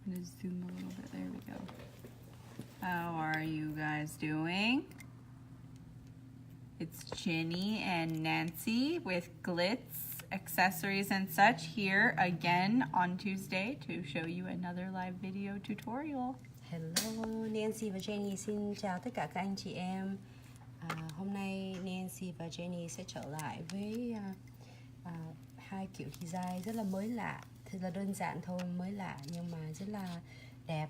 I'm gonna zoom a little bit. There we go. How are you guys doing? It's Ginny and Nancy with Glitz Accessories and Such here again on Tuesday to show you another live video tutorial. Hello, Nancy và Jenny xin chào tất cả các anh chị em. Hôm nay Nancy và Jenny sẽ trở lại với hai kiểu design rất là mới lạ, thật là đơn giản thôi, mới lạ nhưng mà rất là đẹp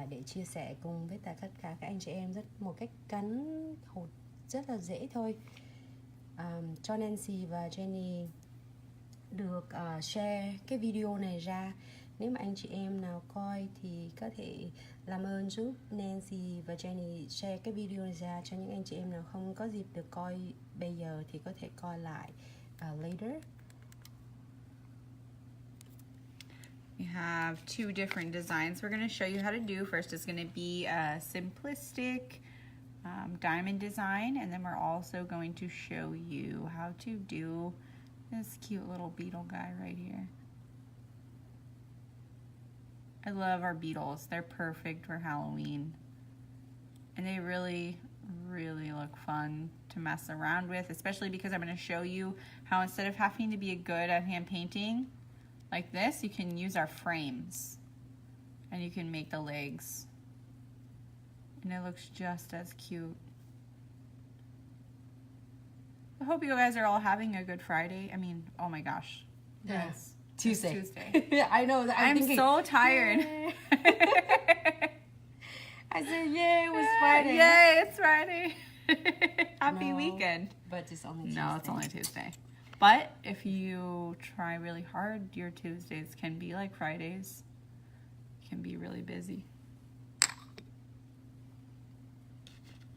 để chia sẻ cùng với tất cả các anh chị em một cách gắn hột rất là dễ thôi. Cho Nancy và Jenny được share cái video này ra. Nếu mà anh chị em nào coi thì có thể làm ơn giúp Nancy và Jenny share cái video này ra cho những anh chị em nào không có dịp được coi bây giờ thì có thể coi lại later. We have two different designs we're going to show you how to do. First is going to be a simplistic diamond design, and then we're also going to show you how to do this cute little beetle guy right here. I love our beetles. They're perfect for Halloween. And they really, really look fun to mess around with, especially because I'm going to show you how instead of having to be good at hand painting like this, you can use our frames and you can make the legs. And it looks just as cute. I hope you guys are all having a good Friday. I mean, oh my gosh. Yes. Tuesday. I know that. I'm so tired. I said, yay, it was Friday. Yay, it's Friday. Happy weekend. But it's only Tuesday. No, it's only Tuesday. But if you try really hard, your Tuesdays can be like Fridays. You can be really busy.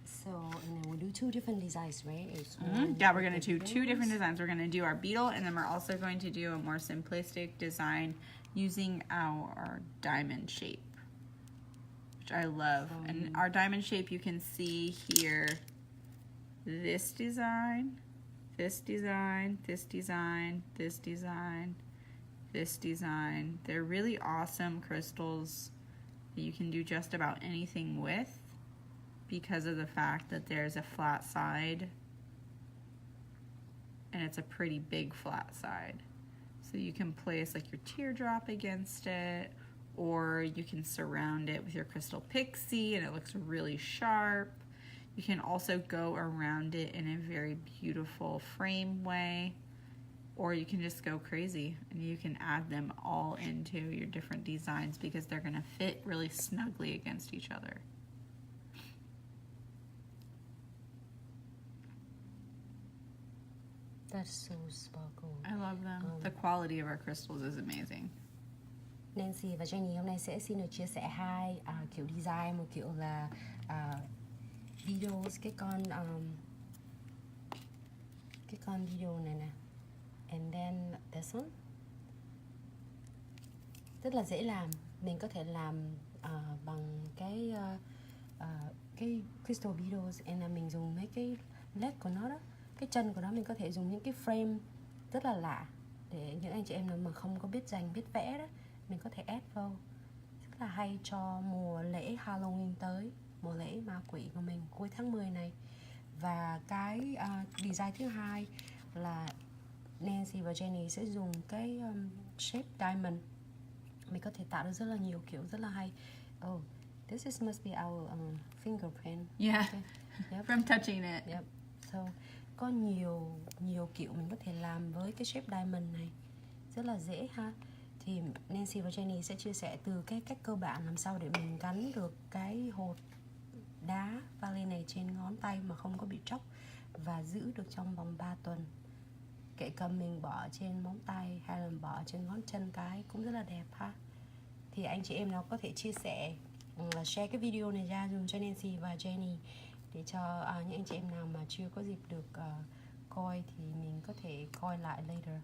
So, and then we'll do two different designs, right? Yeah, we're going to do two different designs. We're going to do our beetle, and then we're also going to do a more simplistic design using our diamond shape, which I love. And our diamond shape, you can see here, this design, this design, this design, this design, this design. They're really awesome crystals that you can do just about anything with, because of the fact that there's a flat side and it's a pretty big flat side. So you can place like your teardrop against it, or you can surround it with your crystal pixie and it looks really sharp. You can also go around it in a very beautiful frame way, or you can just go crazy and you can add them all into your different designs because they're gonna fit really snugly against each other. That's so sparkle. I love them. The quality of our crystals is amazing. Nancy và Jenny hôm nay sẽ xin được chia sẻ hai kiểu design, một kiểu là videos, cái con video này nè, and then this one rất là dễ làm. Mình có thể làm bằng cái crystal beetles, and là mình dùng mấy cái leg của nó đó, cái chân của nó mình có thể dùng những cái frame rất là lạ để những anh chị em nào mà không có biết dành, biết vẽ đó, mình có thể add vô. Rất là hay cho mùa lễ Halloween tới, mùa lễ ma quỷ của mình cuối tháng 10 này. Và cái design thứ hai là Nancy và Jenny sẽ dùng cái shape diamond. Mình có thể tạo được rất là nhiều kiểu rất là hay. Oh, this must be our fingerprint. Yeah, okay. Yep. From touching it. Yep. So, có nhiều kiểu mình có thể làm với cái shape diamond này, rất là dễ ha. Thì Nancy và Jenny sẽ chia sẻ từ cái cách cơ bản làm sao để mình gắn được cái hột đá valley này trên ngón tay mà không có bị tróc, và giữ được trong vòng 3 tuần. Kể cả mình bỏ trên móng tay hay là bỏ trên ngón chân cái cũng rất là đẹp ha. Thì anh chị em nào có thể chia sẻ, share cái video này ra dùng cho Nancy và Jenny, để cho những anh chị em nào mà chưa có dịp được coi thì mình có thể coi lại later.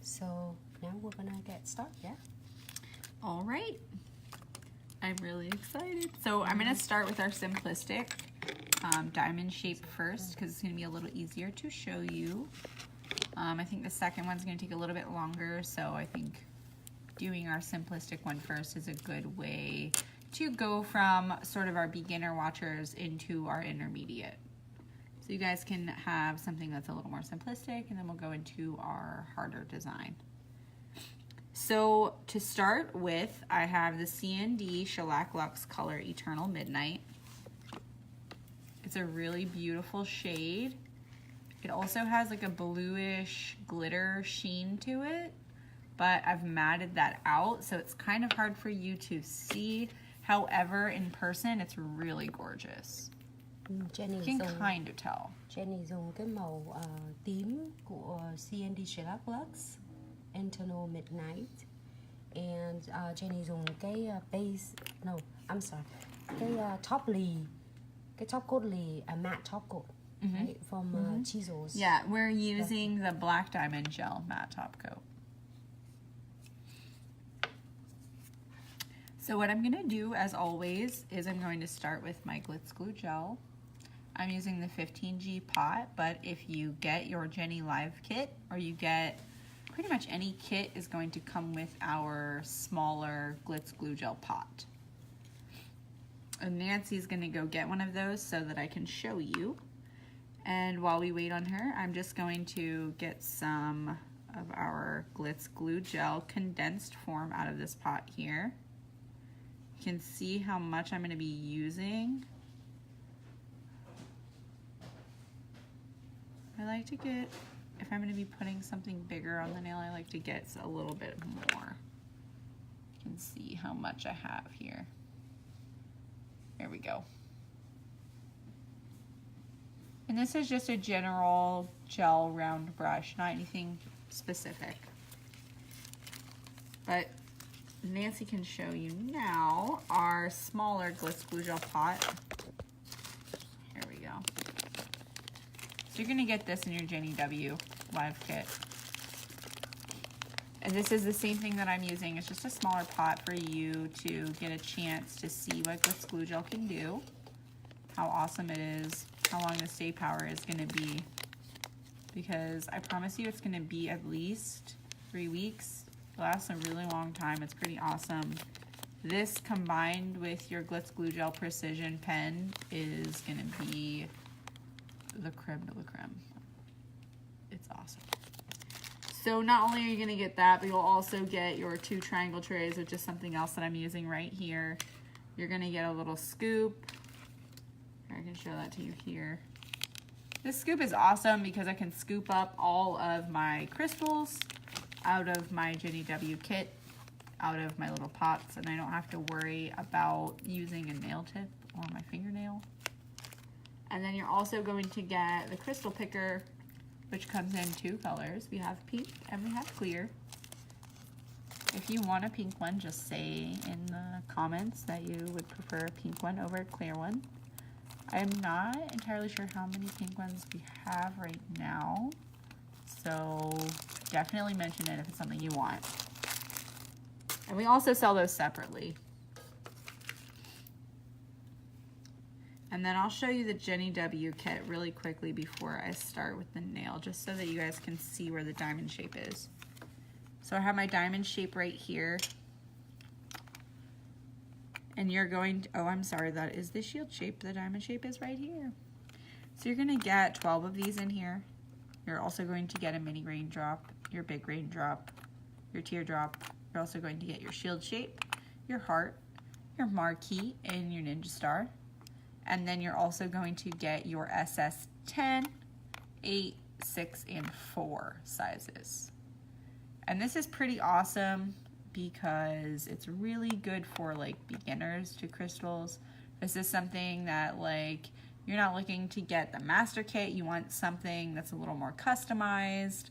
So now we're gonna get started, yeah? All right. I'm really excited. So I'm going to start with our simplistic diamond shape first because it's going to be a little easier to show you. I think the second one's going to take a little bit longer, so I think doing our simplistic one first is a good way to go from sort of our beginner watchers into our intermediate. So you guys can have something that's a little more simplistic, and then we'll go into our harder design. So to start with, I have the C&D Shellac Luxe Color Eternal Midnight. It's a really beautiful shade. It also has like a bluish glitter sheen to it, but I've matted that out, so it's kind of hard for you to see. However, in person, it's really gorgeous. Jenny You can kind of tell. Jenny dùng cái màu tím của C&D Shellac Luxe Eternal Midnight, and Jenny dùng cái base, no, I'm sorry, cái top lid, cái top coat lid, a matte top coat, right, from Chisels. Yeah, we're using the Black Diamond Gel matte top coat. So what I'm going to do, as always, is I'm going to start with my Glitz Glue Gel. I'm using the 15G pot, but if you get your Jenny Live kit, or you get pretty much any kit, is going to come with our smaller Glitz Glue Gel pot. And Nancy's going to go get one of those so that I can show you. And while we wait on her, I'm just going to get some of our Glitz Glue Gel condensed form out of this pot here. You can see how much I'm going to be using. I like to get, if I'm going to be putting something bigger on the nail, I like to get a little bit more. You can see how much I have here. There we go. And this is just a general gel round brush, not anything specific. But Nancy can show you now our smaller Glitz Glue Gel pot. Here we go. So you're going to get this in your Jenny W Live kit. And this is the same thing that I'm using. It's just a smaller pot for you to get a chance to see what Glitz Glue Gel can do, how awesome it is, how long the stay power is going to be. Because I promise you it's going to be at least 3 weeks. It lasts a really long time. It's pretty awesome. This combined with your Glitz Glue Gel Precision pen is going to be the creme de la creme. It's awesome. So not only are you going to get that, but you'll also get your 2 triangle trays, which is something else that I'm using right here. You're going to get a little scoop. I can show that to you here. This scoop is awesome because I can scoop up all of my crystals out of my Jenny W kit, out of my little pots, and I don't have to worry about using a nail tip or my fingernail. And then you're also going to get the crystal picker, which comes in 2 colors. We have pink and we have clear. If you want a pink one, just say in the comments that you would prefer a pink one over a clear one. I am not entirely sure how many pink ones we have right now, so definitely mention it if it's something you want. And we also sell those separately. And then I'll show you the Jenny W kit really quickly before I start with the nail, just so that you guys can see where the diamond shape is. So I have my diamond shape right here. And you're going to, oh, I'm sorry, that is the shield shape. The diamond shape is right here. So you're going to get 12 of these in here. You're also going to get a mini raindrop, your big raindrop, your teardrop. You're also going to get your shield shape, your heart, your marquee, and your ninja star. And then you're also going to get your SS 10, 8, 6, and 4 sizes. And this is pretty awesome because it's really good for like beginners to crystals. This is something that like you're not looking to get the master kit, you want something that's a little more customized.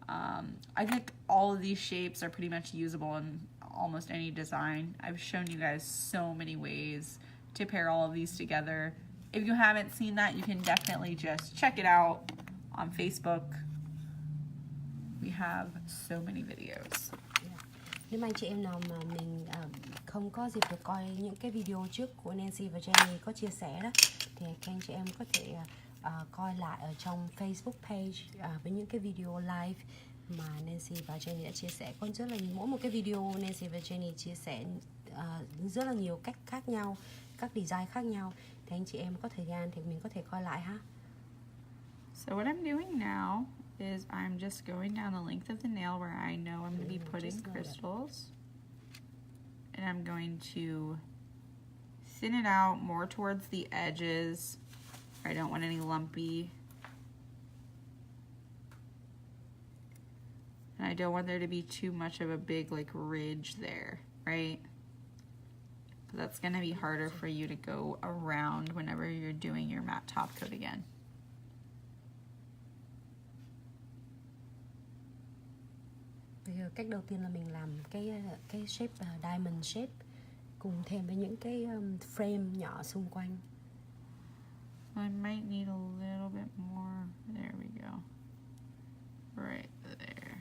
I think all of these shapes are pretty much usable in almost any design. I've shown you guys so many ways to pair all of these together. If you haven't seen that, you can definitely just check it out on Facebook. We have so many videos. Nếu mà anh chị em nào mà mình không có dịp được coi những cái video trước của Nancy và Jenny có chia sẻ đó, thì các anh chị em có thể coi lại ở trong Facebook page với những cái video live mà Nancy và Jenny đã chia sẻ. Con rất là mỗi một cái video Nancy và Jenny chia sẻ rất là nhiều cách khác nhau, các design khác nhau. Thì anh chị em có thời gian thì mình có thể coi lại ha. So what I'm doing now is I'm just going down the length of the nail where I know I'm going to be putting crystals. And I'm going to thin it out more towards the edges. I don't want any lumpy. And I don't want there to be too much of a big like ridge there, right? But that's going to be harder for you to go around whenever you're doing your matte top coat again. Bây giờ cách đầu tiên là mình làm cái shape diamond shape cùng thêm với những cái frame nhỏ xung quanh. I might need a little bit more. There we go. Right there.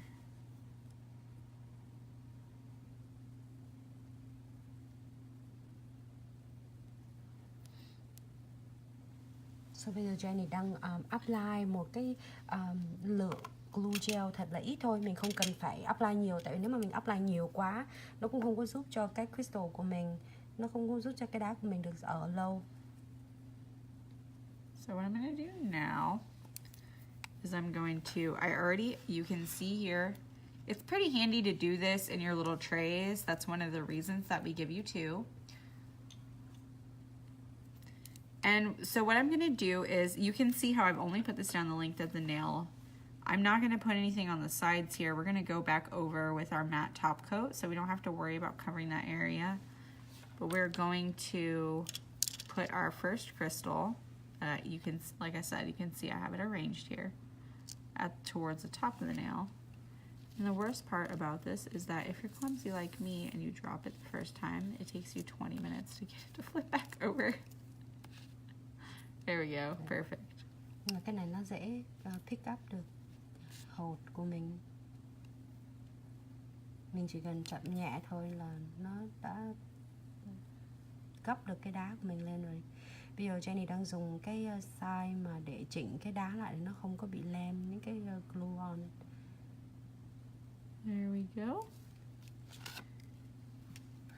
So bây giờ Jenny đang apply một cái lượng glue gel thật là ít thôi. Mình không cần phải apply nhiều. Tại vì nếu mà mình apply nhiều quá, nó cũng không có giúp cho cái crystal của mình, nó không có giúp cho cái đá của mình được ở lâu. So what I'm going to do now is I'm going to, you can see here, it's pretty handy to do this in your little trays. That's one of the reasons that we give you two. And so what I'm going to do is, you can see how I've only put this down the length of the nail. I'm not going to put anything on the sides here. We're going to go back over with our matte top coat, so we don't have to worry about covering that area. But we're going to put our first crystal. You can, like I said, you can see I have it arranged here towards the top of the nail. And the worst part about this is that if you're clumsy like me and you drop it the first time, it takes you 20 minutes to get it to flip back over. There we go, perfect. Cái này nó dễ pick up được hột của mình. Mình chỉ cần chậm nhẹ thôi là nó đã gấp được cái đá của mình lên rồi. Bây giờ Jenny đang dùng cái size mà để chỉnh cái đá lại để nó không có bị lem những cái glue on. There we go.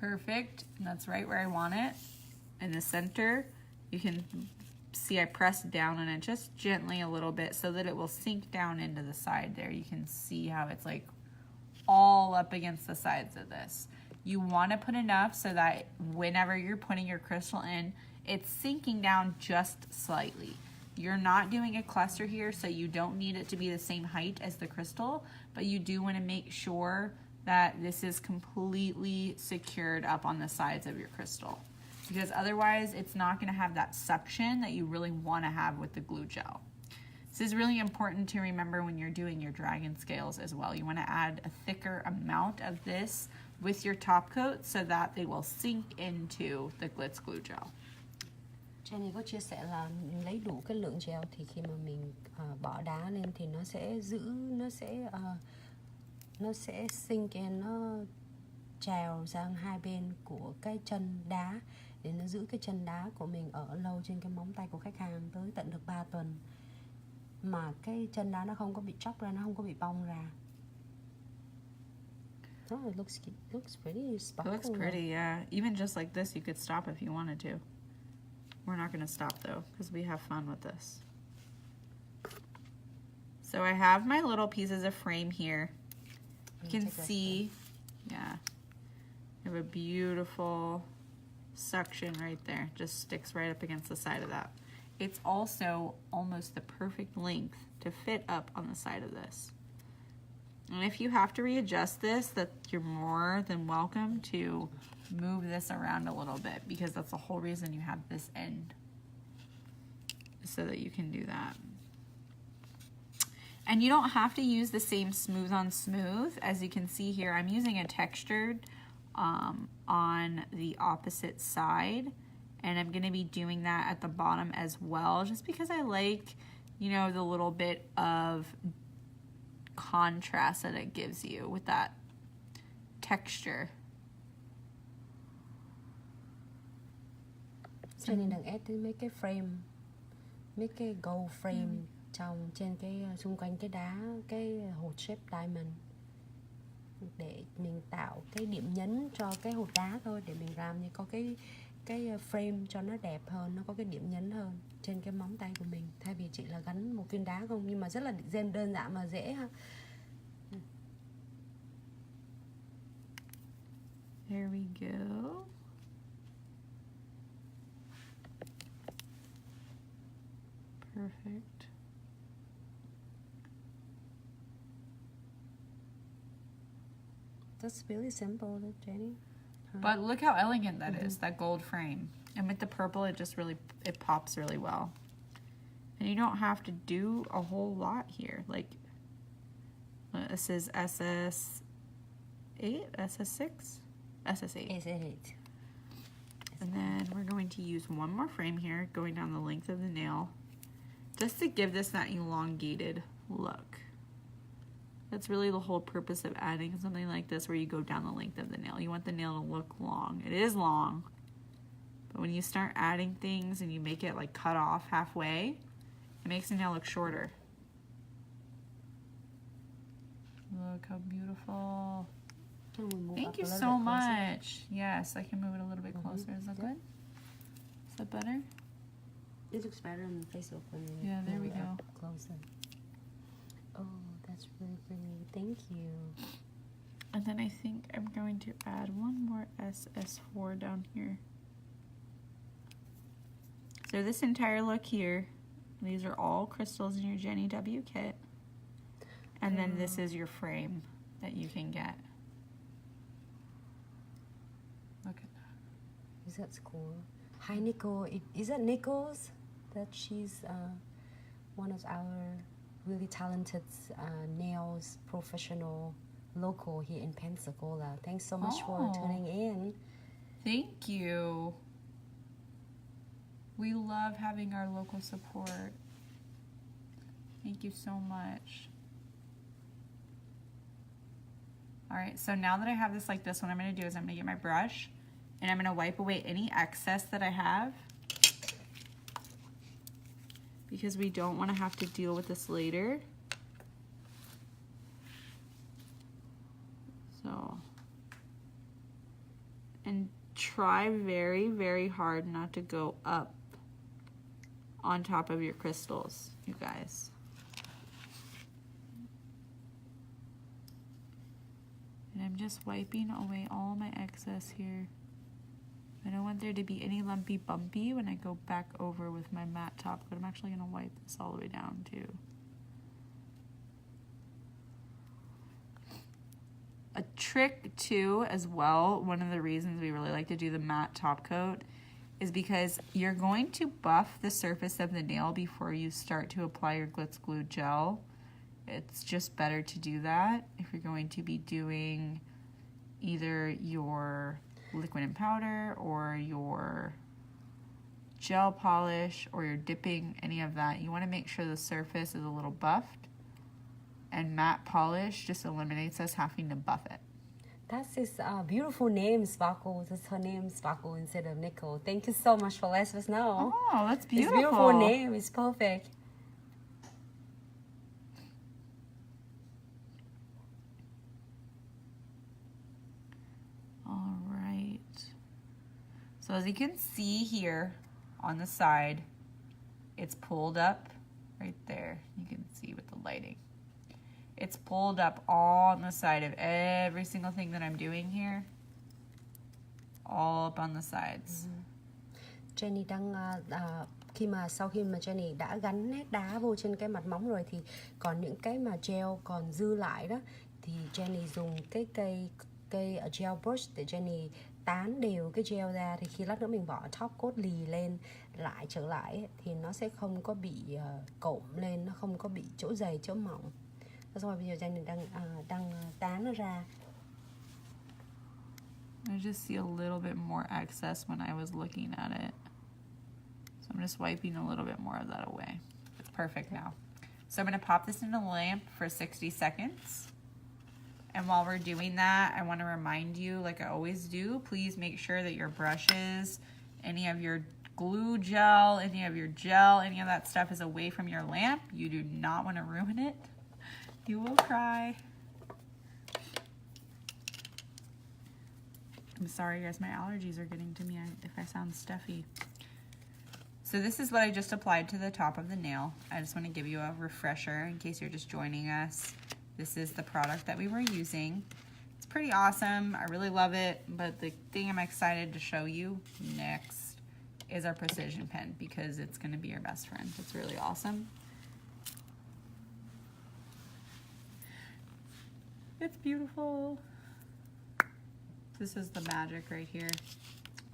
Perfect, and that's right where I want it. In the center, you can see I pressed down on it just gently a little bit so that it will sink down into the side there. You can see how it's like all up against the sides of this. You want to put enough so that whenever you're putting your crystal in, it's sinking down just slightly. You're not doing a cluster here, so you don't need it to be the same height as the crystal, but you do want to make sure that this is completely secured up on the sides of your crystal, because otherwise it's not going to have that suction that you really want to have with the glue gel. This is really important to remember when you're doing your dragon scales as well. You want to add a thicker amount of this with your top coat so that they will sink into the Glitz glue gel. Jenny có chia sẻ là lấy đủ cái lượng gel thì khi mà mình bỏ đá lên thì nó sẽ giữ, nó sẽ sink in, nó trèo sang hai bên của cái chân đá để nó giữ cái chân đá của mình ở lâu trên cái móng tay của khách hàng tới tận được 3 tuần. Mà cái chân đá nó không có bị chóc ra, nó không có bị bong ra. Oh, it looks pretty sparkly. It looks pretty, yeah. Even just like this, you could stop if you wanted to. We're not going to stop though, because we have fun with this. So I have my little pieces of frame here. You can see, yeah, I have a beautiful suction right there. Just sticks right up against the side of that. It's also almost the perfect length to fit up on the side of this. And if you have to readjust this, that you're more than welcome to move this around a little bit, because that's the whole reason you have this end, so that you can do that. And you don't have to use the same smooth on smooth. As you can see here, I'm using a textured on the opposite side, and I'm going to be doing that at the bottom as well, just because I like, you know, the little bit of contrast that it gives you with that texture. Cho nên đừng ép tới mấy cái frame, mấy cái gold frame trong trên cái xung quanh cái đá, cái hột shape diamond, để mình tạo cái điểm nhấn cho cái hột đá thôi, để mình làm như có cái frame cho nó đẹp hơn, nó có cái điểm nhấn hơn trên cái móng tay của mình, thay vì chỉ là gắn một viên đá không. Nhưng mà rất là đơn giản mà dễ ha. There we go. Perfect. That's really simple, Jenny. But look how elegant that is, that gold frame. And with the purple, it just really, it pops really well. And you don't have to do a whole lot here. Like, this is SS8, SS6, SS8. SS8. And then we're going to use one more frame here, going down the length of the nail, just to give this that elongated look. That's really the whole purpose of adding something like this, where you go down the length of the nail. You want the nail to look long. It is long, but when you start adding things and you make it like cut off halfway, it makes the nail look shorter. Look how beautiful. Thank you so much. Yes, I can move it a little bit closer. Is that good? Is that better? It looks better on Facebook when you Yeah, there we move it go. up closer. Oh, that's really pretty. Thank you. And then I think I'm going to add one more SS4 down here. So this entire look here, these are all crystals in your Jenny W kit. And then this is your frame that you can get. Look at that. That's cool. Hi, Nico. Is that Nichols? That she's one of our really talented nails professional local here in Pensacola. Thanks so much for tuning in. Thank you. We love having our local support. Thank you so much. All right, so now that I have this like this, what I'm gonna do is I'm gonna get my brush and I'm gonna wipe away any excess that I have, because we don't wanna have to deal with this later. So, and try very, very hard not to go up on top of your crystals, you guys. And I'm just wiping away all my excess here. I don't want there to be any lumpy bumpy when I go back over with my matte top coat. I'm actually gonna wipe this all the way down too. A trick too as well, one of the reasons we really like to do the matte top coat is because you're going to buff the surface of the nail before you start to apply your Glitz glue gel. It's just better to do that if you're going to be doing either your liquid and powder or your gel polish or your dipping, any of that. You want to make sure the surface is a little buffed, and matte polish just eliminates us having to buff it. That's his beautiful name, Sparkle. That's her name, Sparkle, instead of Nicole. Thank you so much for letting us know. Oh, that's beautiful. It's beautiful name. It's perfect. All right. So as you can see here on the side, it's pulled up right there. You can see with the lighting. It's pulled up on the side of every single thing that I'm doing here. All up on the sides. Jenny đang sau khi mà Jenny đã gắn nét đá vô trên cái mặt móng rồi, thì còn những cái mà gel còn dư lại đó, thì Jenny dùng cái cây gel brush để Jenny tán đều cái gel ra, thì khi lát nữa mình bỏ top coat lì lên lại trở lại thì nó sẽ không có bị cộm lên, nó không có bị chỗ dày chỗ mỏng. Xong rồi bây giờ Jenny đang tán nó ra. I just see a little bit more excess when I was looking at it. So I'm just wiping a little bit more of that away. It's perfect now. So I'm going to pop this in the lamp for 60 seconds. And while we're doing that, I want to remind you, like I always do, please make sure that your brushes, any of your glue gel, any of your gel, any of that stuff is away from your lamp, you do not want to ruin it. You will cry. I'm sorry guys, my allergies are getting to me if I sound stuffy. So this is what I just applied to the top of the nail. I just want to give you a refresher in case you're just joining us. This is the product that we were using. It's pretty awesome. I really love it, but the thing I'm excited to show you next is our precision pen because it's going to be your best friend. It's really awesome. It's beautiful. This is the magic right here.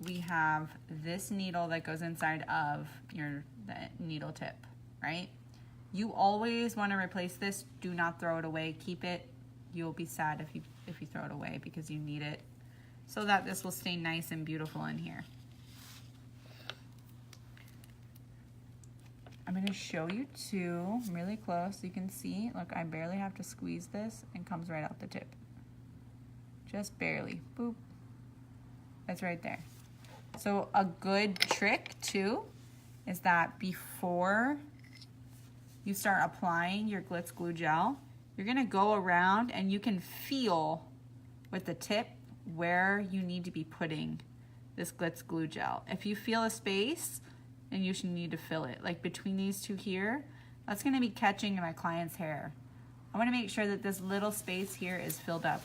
We have this needle that goes inside of the needle tip, right? You always want to replace this. Do not throw it away. Keep it. You'll be sad if you throw it away because you need it so that this will stay nice and beautiful in here. I'm going to show you two really close. You can see, look, I barely have to squeeze this and it comes right out the tip. Just barely. Boop. That's right there. So a good trick too is that before you start applying your Glitz glue gel, you're going to go around and you can feel with the tip where you need to be putting this Glitz glue gel. If you feel a space, then you should need to fill it. Like between these two here, that's going to be catching in my client's hair. I want to make sure that this little space here is filled up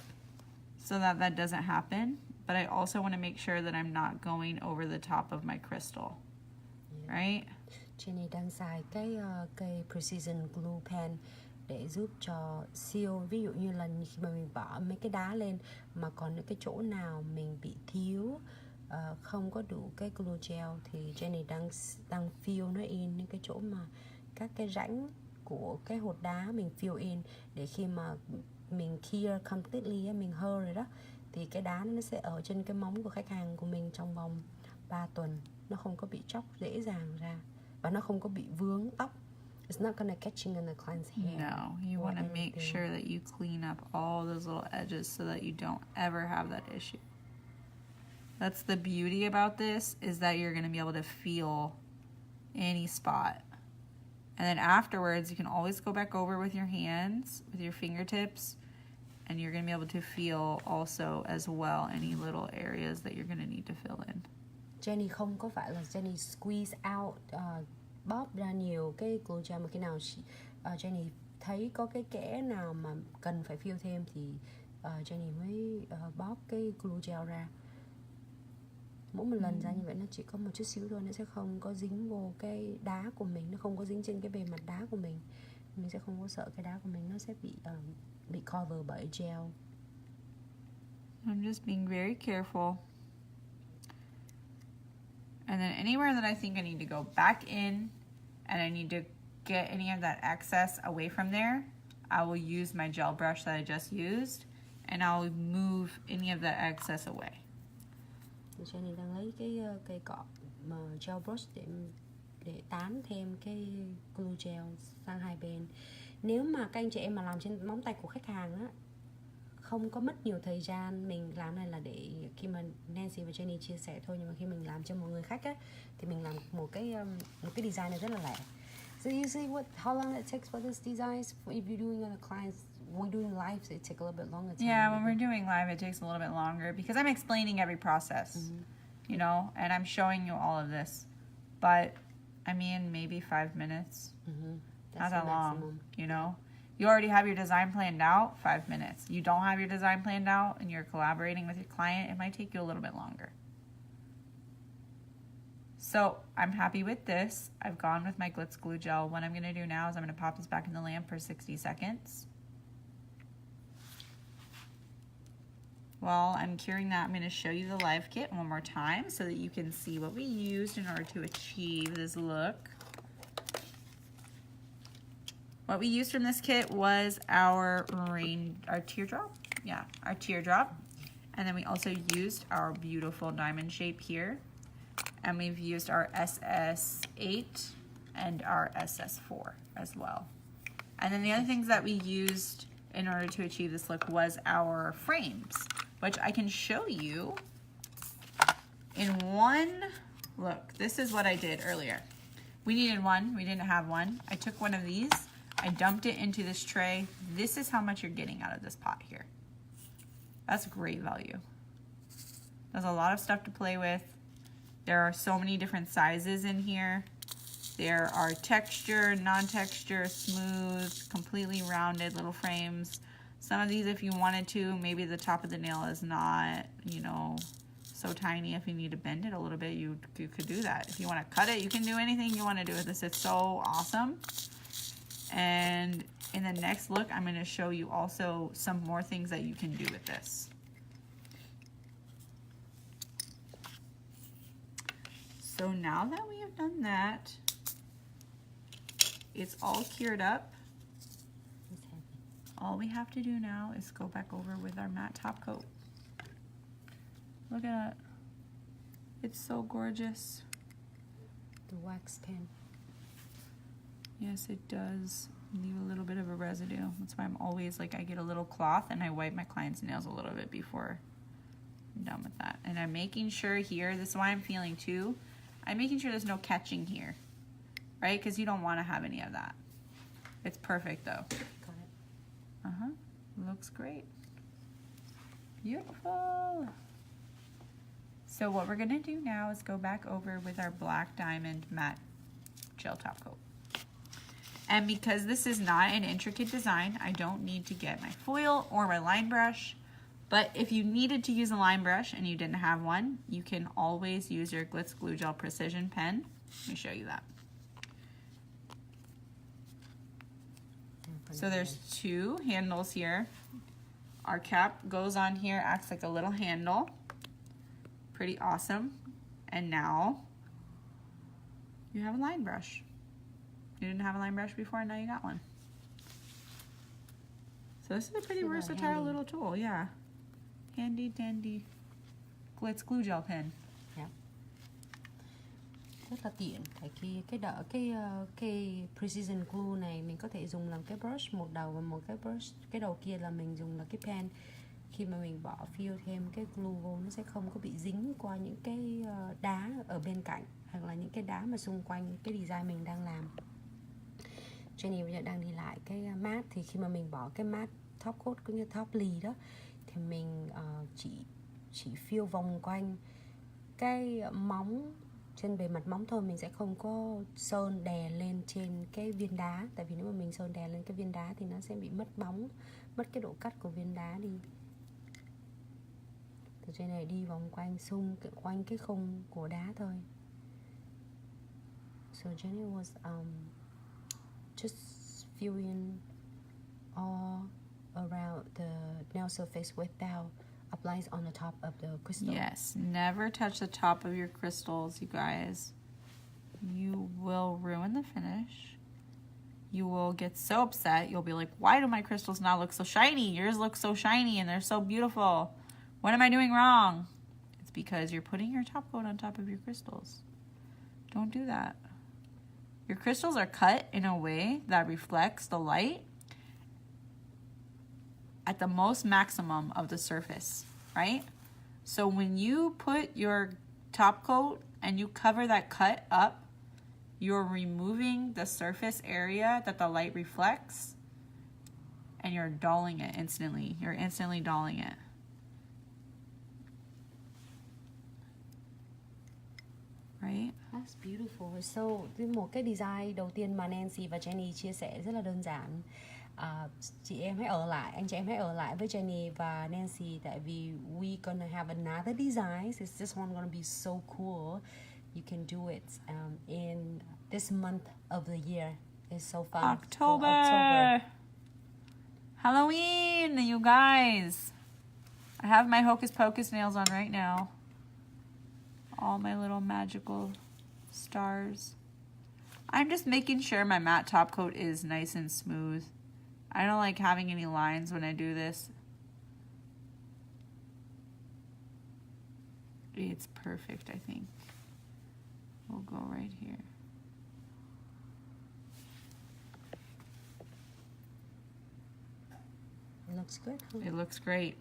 so that that doesn't happen. But I also want to make sure that I'm not going over the top of my crystal, right? Jenny đang xài cái cây Precision Glue Pen để giúp cho seal, ví dụ như là khi mà mình bỏ mấy cái đá lên mà còn những cái chỗ nào mình bị thiếu, không có đủ cái glue gel thì Jenny đang fill nó in những cái chỗ mà các cái rãnh của cái hột đá mình fill in để khi mà mình clear completely, mình hơ rồi đó, thì cái đá nó sẽ ở trên cái móng của khách hàng của mình trong vòng 3 tuần, nó không có bị chóc dễ dàng ra và nó không có bị vướng tóc. It's not gonna catching in the client's hair. No, you want to make sure that you clean up all those little edges so that you don't ever have that issue. That's the beauty about this, is that you're going to be able to feel any spot. And then afterwards, you can always go back over with your hands, with your fingertips, and you're going to be able to feel also as well any little areas that you're going to need to fill in. Jenny không có phải là Jenny squeeze out, bóp ra nhiều cái glue gel, mà khi nào Jenny thấy có cái kẽ nào mà cần phải fill thêm thì Jenny mới bóp cái glue gel ra. Mỗi một lần ra như vậy nó chỉ có một chút xíu thôi, nó sẽ không có dính vô cái đá của mình, nó không có dính trên cái bề mặt đá của mình. Mình sẽ không có sợ cái đá của mình nó sẽ bị cover bởi gel. I'm just being very careful. And then anywhere that I think I need to go back in and I need to get any of that excess away from there, I will use my gel brush that I just used and I'll move any of that excess away. Jenny đang lấy cái cây cọ mà gel brush để tán thêm cái glue gel sang hai bên. Nếu mà các anh chị em mà làm trên móng tay của khách hàng á, không có mất nhiều thời gian. Mình làm này là để khi mà Nancy và Jenny chia sẻ thôi, nhưng mà khi mình làm cho một người khách á, thì mình làm một cái design này rất là lẻ. So you see how long it takes for this design? If you're doing on a client's, when we're doing live, it takes a little bit longer time. Yeah, when we're doing live, it takes a little bit longer because I'm explaining every process, you know, and I'm showing you all of this. But, I mean, maybe 5 minutes. Not that long, you know. You already have your design planned out, 5 minutes. You don't have your design planned out and you're collaborating with your client, it might take you a little bit longer. So I'm happy with this. I've gone with my Glitz glue gel. What I'm going to do now is I'm going to pop this back in the lamp for 60 seconds. While I'm curing that, I'm going to show you the live kit one more time so that you can see what we used in order to achieve this look. What we used from this kit was our teardrop. Yeah, our teardrop. And then we also used our beautiful diamond shape here. And we've used our SS8 and our SS4 as well. And then the other things that we used in order to achieve this look was our frames, which I can show you in one look, this is what I did earlier. We needed one, we didn't have one. I took one of these, I dumped it into this tray. This is how much you're getting out of this pot here. That's great value. There's a lot of stuff to play with. There are so many different sizes in here. There are texture, non-texture, smooth, completely rounded little frames. Some of these, if you wanted to, maybe the top of the nail is not, you know, so tiny. If you need to bend it a little bit, you could do that. If you want to cut it, you can do anything you want to do with this. It's so awesome. And in the next look, I'm going to show you also some more things that you can do with this. So now that we have done that, it's all cured up. All we have to do now is go back over with our matte top coat. Look at it. It's so gorgeous. The wax pen. Yes, it does leave a little bit of a residue. That's why I'm always like, I get a little cloth and I wipe my client's nails a little bit before I'm done with that. And I'm making sure here, this is why I'm feeling too, I'm making sure there's no catching here, right? Because you don't want to have any of that. It's perfect though. Got it. Uh-huh, looks great. Beautiful. So what we're gonna do now is go back over with our black diamond matte gel top coat. And because this is not an intricate design, I don't need to get my foil or my line brush. But if you needed to use a line brush and you didn't have one, you can always use your Glitz Glue Gel Precision pen. Let me show you that. So there's two handles here. Our cap goes on here, acts like a little handle. Pretty awesome. And now you have a line brush. You didn't have a line brush before, and now you got one. So this is a pretty versatile little tool, yeah. Handy dandy Glitz Glue Gel pen. Yeah. Rất là tiện. Tại cái precision glue này mình có thể dùng làm cái brush một đầu và một cái brush cái đầu kia là mình dùng là cái pen. Khi mà mình bỏ fill thêm cái glue vô, nó sẽ không có bị dính qua những cái đá ở bên cạnh hoặc là những cái đá mà xung quanh cái design mình đang làm. Jenny bây giờ đang đi lại cái matte, thì khi mà mình bỏ cái matte top coat cũng như top lid đó, thì mình chỉ fill vòng quanh cái móng, trên bề mặt móng thôi. Mình sẽ không có sơn đè lên trên cái viên đá, tại vì nếu mà mình sơn đè lên cái viên đá thì nó sẽ bị mất bóng, mất cái độ cắt của viên đá đi. Từ trên này đi vòng quanh xung quanh cái khung của đá thôi. So Jenny was just filling all around the nail surface without applies on the top of the crystal. Yes, never touch the top of your crystals, you guys. You will ruin the finish. You will get so upset. You'll be like, why do my crystals not look so shiny? Yours look so shiny and they're so beautiful. What am I doing wrong? It's because you're putting your top coat on top of your crystals. Don't do that. Your crystals are cut in a way that reflects the light at the most maximum of the surface, right? So when you put your top coat and you cover that cut up, you're removing the surface area that the light reflects, and you're dulling it instantly. You're instantly dulling it. Right? That's beautiful. So, một cái design đầu tiên mà Nancy và Jenny chia sẻ rất là đơn giản. Chị em hãy ở lại, anh chị em hãy ở lại với Jenny và Nancy, tại vì we gonna have another design. This one gonna be so cool. You can do it in this month of the year. It's so fun. October. Halloween, you guys. I have my Hocus Pocus nails on right now. All my little magical stars. I'm just making sure my matte top coat is nice and smooth. I don't like having any lines when I do this. It's perfect, I think. We'll go right here. It looks good. Huh? It looks great.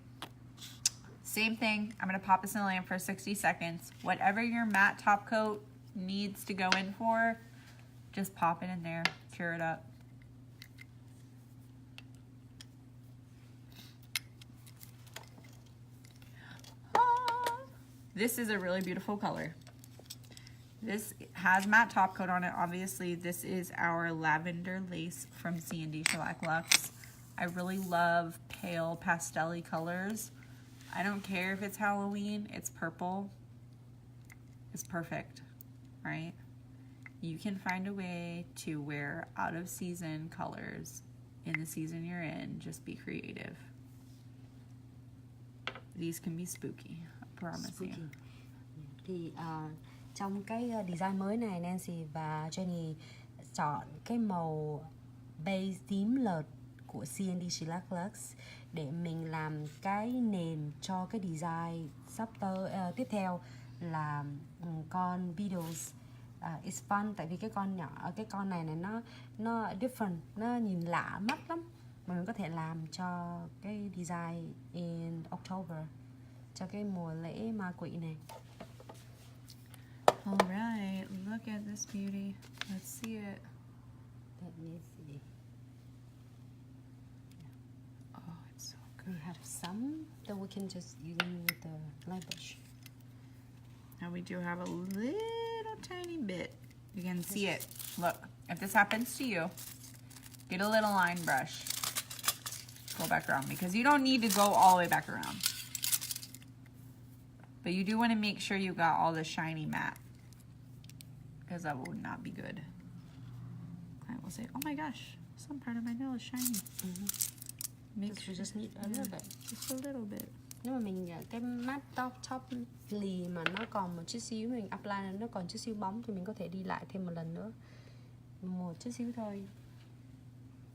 Same thing, I'm gonna pop this in the lamp for 60 seconds. Whatever your matte top coat needs to go in for, just pop it in there, cure it up. This is a really beautiful color. This has matte top coat on it. Obviously, this is our lavender lace from C&D Shellac Luxe. I really love pale pastel-y colors. I don't care if it's Halloween, it's purple. It's perfect, right? You can find a way to wear out of season colors in the season you're in. Just be creative. These can be spooky, I promise you. Thì trong cái design mới này, Nancy và Jenny chọn cái màu beige tím lợt của C&D Shellac Luxe để mình làm cái nền cho cái design sắp tới tiếp theo là con Beatles. It's fun tại vì cái con nhỏ, cái con này nó different, nó nhìn lạ mắt lắm. Mình có thể làm cho cái design in October, cho cái mùa lễ ma quỷ này. Alright, look at this beauty. Let's see it. Let me see. Oh, it's so good. We have some that we can just use with the light brush. Now we do have a little tiny bit. You can see it. Look, if this happens to you, get a little line brush. Go back around, because you don't need to go all the way back around. But you do want to make sure you got all the shiny matte, because that would not be good. Client will say, oh my gosh, some part of my nail is shiny. Make sure We just need a little bit. Just a little bit. Nếu mà mình cái matte top lì mà nó còn một chút xíu, mình apply nó còn chút xíu bóng thì mình có thể đi lại thêm một lần nữa, một chút xíu thôi,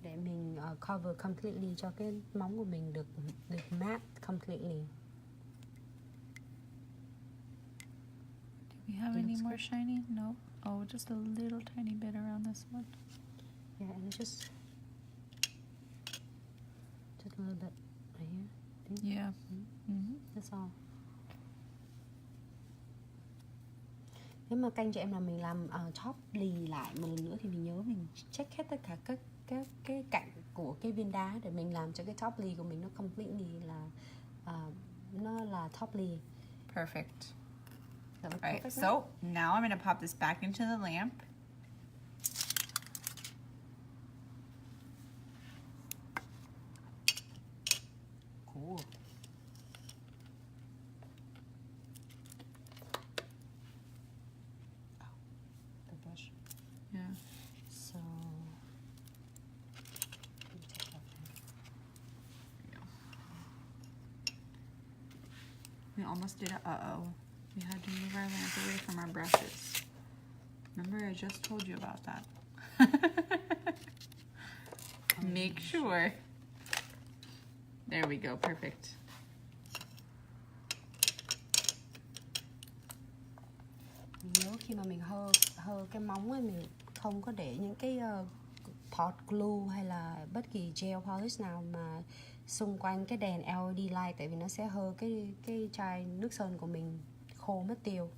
để mình cover completely cho cái móng của mình được matte completely. Do we have any more shiny? No. Oh, just a little tiny bit around this one. Yeah, and just a little bit right here. Yeah. That's all. Nếu mà canh cho em là mình làm top lì lại một lần nữa thì mình nhớ mình check hết tất cả các cái cạnh của cái viên đá để mình làm cho cái top lì của mình nó completely là nó là top lì. Perfect. Perfect. Alright, so now I'm going to pop this back into the lamp. Cool. Oh, the brush. Yeah. So We almost did it. Uh-oh. We had to move our lamp away from our brushes. Remember, I just told you about that. Make sure. There we go. Perfect. nhớ khi mà mình hơ cái móng ấy, mình không có để những cái pot glue hay là bất kỳ gel polish nào mà xung quanh cái đèn LED light, tại vì nó sẽ hơ cái chai nước sơn của mình khô mất tiêu.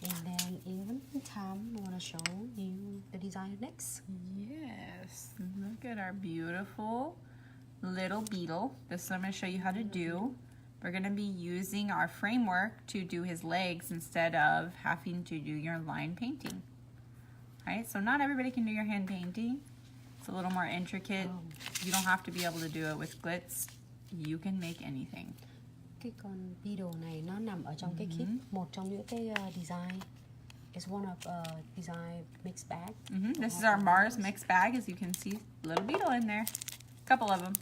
And then in the meantime, I want to show you the design next. Yes. Look at our beautiful little beetle. This is what I'm going to show you how to do. We're going to be using our framework to do his legs instead of having to do your line painting. Alright, so not everybody can do your hand painting. It's a little more intricate. You don't have to be able to do it with Glitz. You can make anything. Cái con beetle này nó nằm ở trong cái kit, một trong những cái design. It's one of design mixed bag. This is our Mars mixed bag. As you can see, little beetle in there. A couple of them.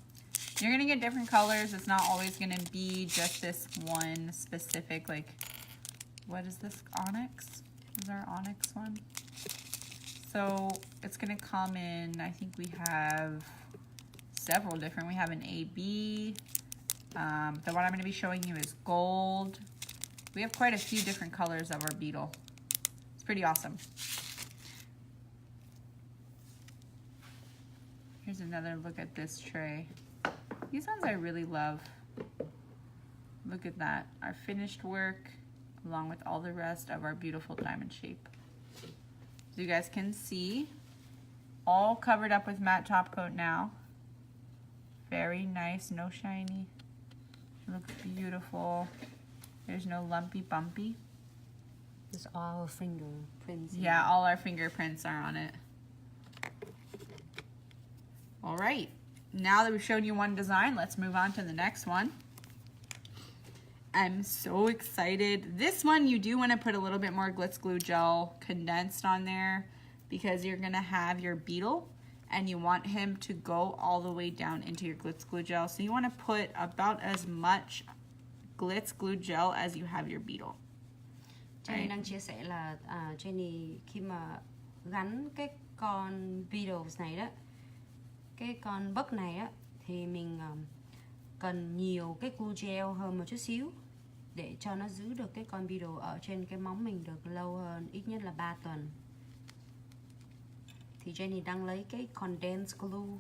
You're going to get different colors. It's not always going to be just this one specific, like, what is this, onyx? This is our onyx one. So it's going to come in, I think we have several different. We have an AB. The one I'm going to be showing you is gold. We have quite a few different colors of our beetle. It's pretty awesome. Here's another look at this tray. These ones I really love. Look at that. Our finished work along with all the rest of our beautiful diamond shape. So you guys can see, all covered up with matte top coat now. Very nice, no shiny. It looks beautiful. There's no lumpy bumpy. It's all fingerprints. Yeah, all our fingerprints are on it. All right, now that we've shown you one design, let's move on to the next one. I'm so excited. This one, you do want to put a little bit more Glitz glue gel condensed on there because you're gonna have your beetle and you want him to go all the way down into your Glitz glue gel. So you want to put about as much Glitz glue gel as you have your beetle. Jenny đang chia sẻ là Jenny khi mà gắn cái con Beatles này đó, cái con bấc này á, thì mình cần nhiều cái glue gel hơn một chút xíu để cho nó giữ được cái con Beatle ở trên cái móng mình được lâu hơn, ít nhất là 3 tuần. Thì Jenny đang lấy cái condensed glue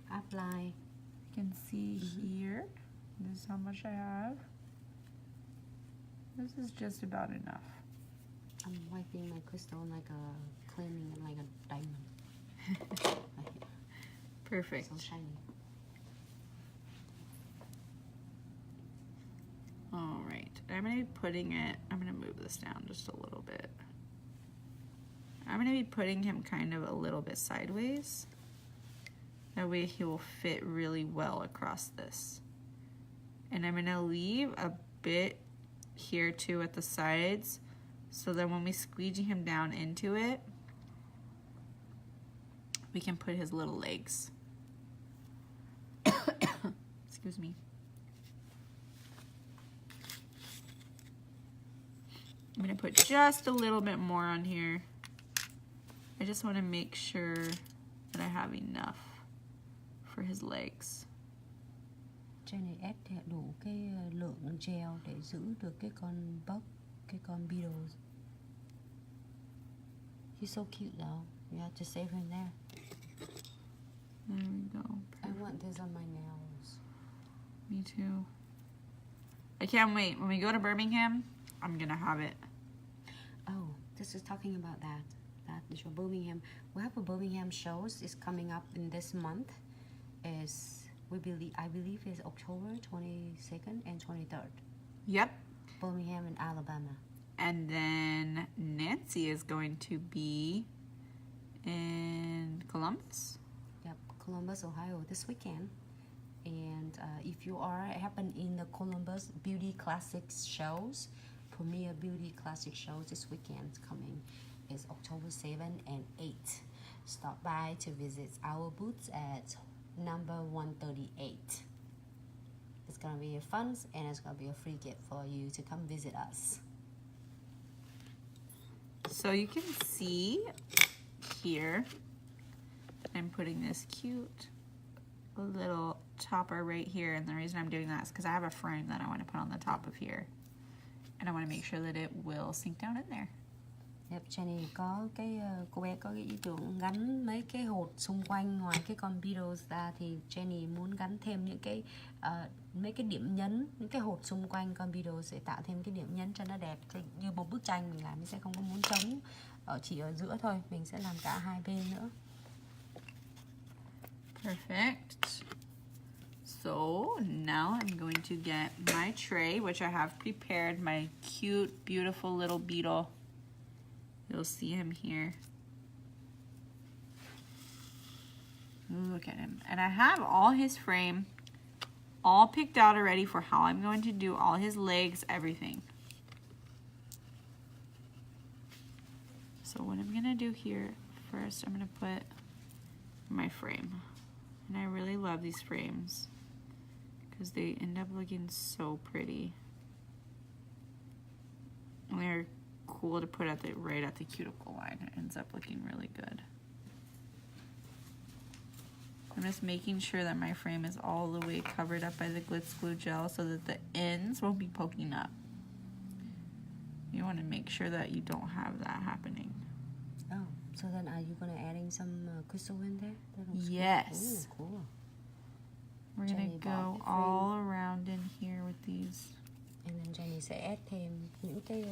apply. You can see here, this is how much I have. This is just about enough. I'm wiping my crystal like a cleaning like a diamond. Perfect. So shiny. All right, I'm gonna be putting it, I'm gonna move this down just a little bit. I'm gonna be putting him kind of a little bit sideways. That way he will fit really well across this. And I'm gonna leave a bit here too at the sides so that when we squeegee him down into it, we can put his little legs. Excuse me. I'm gonna put just a little bit more on here. I just want to make sure that I have enough for his legs. Jenny add đủ cái lượng gel để giữ được cái con bug, cái con Beatles. He's so cute though. You have to save him there. There we go. I want this on my nails. Me too. I can't wait. When we go to Birmingham, I'm gonna have it. Oh, this is talking about that. That is your Birmingham. We have a Birmingham shows. It's coming up in this month. I believe it's October 22nd and 23rd. Yep. Birmingham in Alabama. And then Nancy is going to be in Columbus. Yep, Columbus, Ohio this weekend. And if you happen in the Columbus Beauty Classics shows, Premier Beauty Classic shows this weekend coming is October 7 and 8. Stop by to visit our booths at number 138. It's gonna be fun and it's gonna be a free gift for you to come visit us. So you can see here, I'm putting this cute little topper right here, and the reason I'm doing that is because I have a frame that I want to put on the top of here, and I want to make sure that it will sink down in there. Yep, Jenny có cái cô bé có cái ý tưởng gắn mấy cái hột xung quanh ngoài cái con Beatles ra, thì Jenny muốn gắn thêm những cái mấy cái điểm nhấn, những cái hột xung quanh con Beatles để tạo thêm cái điểm nhấn cho nó đẹp. Như một bức tranh mình làm, mình sẽ không có muốn trống chỉ ở giữa thôi, mình sẽ làm cả hai bên nữa. Perfect. So now I'm going to get my tray, which I have prepared, my cute, beautiful little beetle. You'll see him here. Look at him. And I have all his frame all picked out already for how I'm going to do all his legs, everything. So what I'm gonna do here, first I'm gonna put my frame. And I really love these frames because they end up looking so pretty. And they're cool to put right at the cuticle line. It ends up looking really good. I'm just making sure that my frame is all the way covered up by the Glitz glue gel so that the ends won't be poking up. You want to make sure that you don't have that happening. Oh, so then are you going to adding some crystal in there? Yes. Cool. Ooh, cool. We're going to go all around in here with these. And then Jenny sẽ add thêm những cái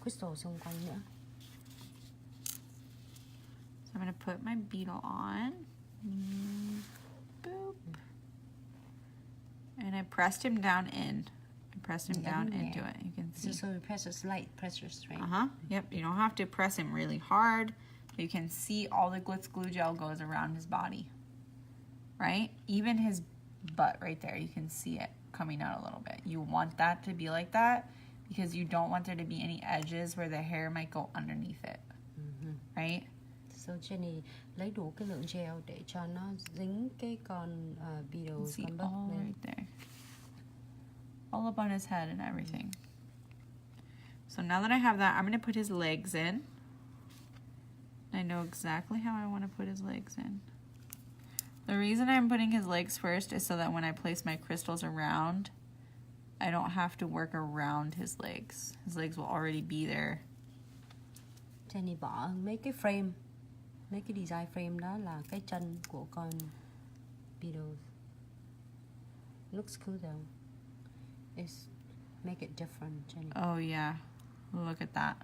crystal xung quanh nữa. So I'm going to put my beetle on. Boop. And I pressed him down in. I pressed him down into it. You can see. So we press a slight pressure straight. Yep. You don't have to press him really hard. You can see all the Glitz glue gel goes around his body. Right? Even his butt right there. You can see it coming out a little bit. You want that to be like that because you don't want there to be any edges where the hair might go underneath it. Right? So Jenny lấy đủ cái lượng gel để cho nó dính cái con beetle See con all bắp lên. right there. All up on his head and everything. So now that I have that, I'm going to put his legs in. I know exactly how I want to put his legs in. The reason I'm putting his legs first is so that when I place my crystals around, I don't have to work around his legs. His legs will already be there. Jenny bỏ mấy cái frame, mấy cái design frame đó là cái chân của con beetle. Looks cool though. It's make it different, Jenny. Oh yeah, look at that.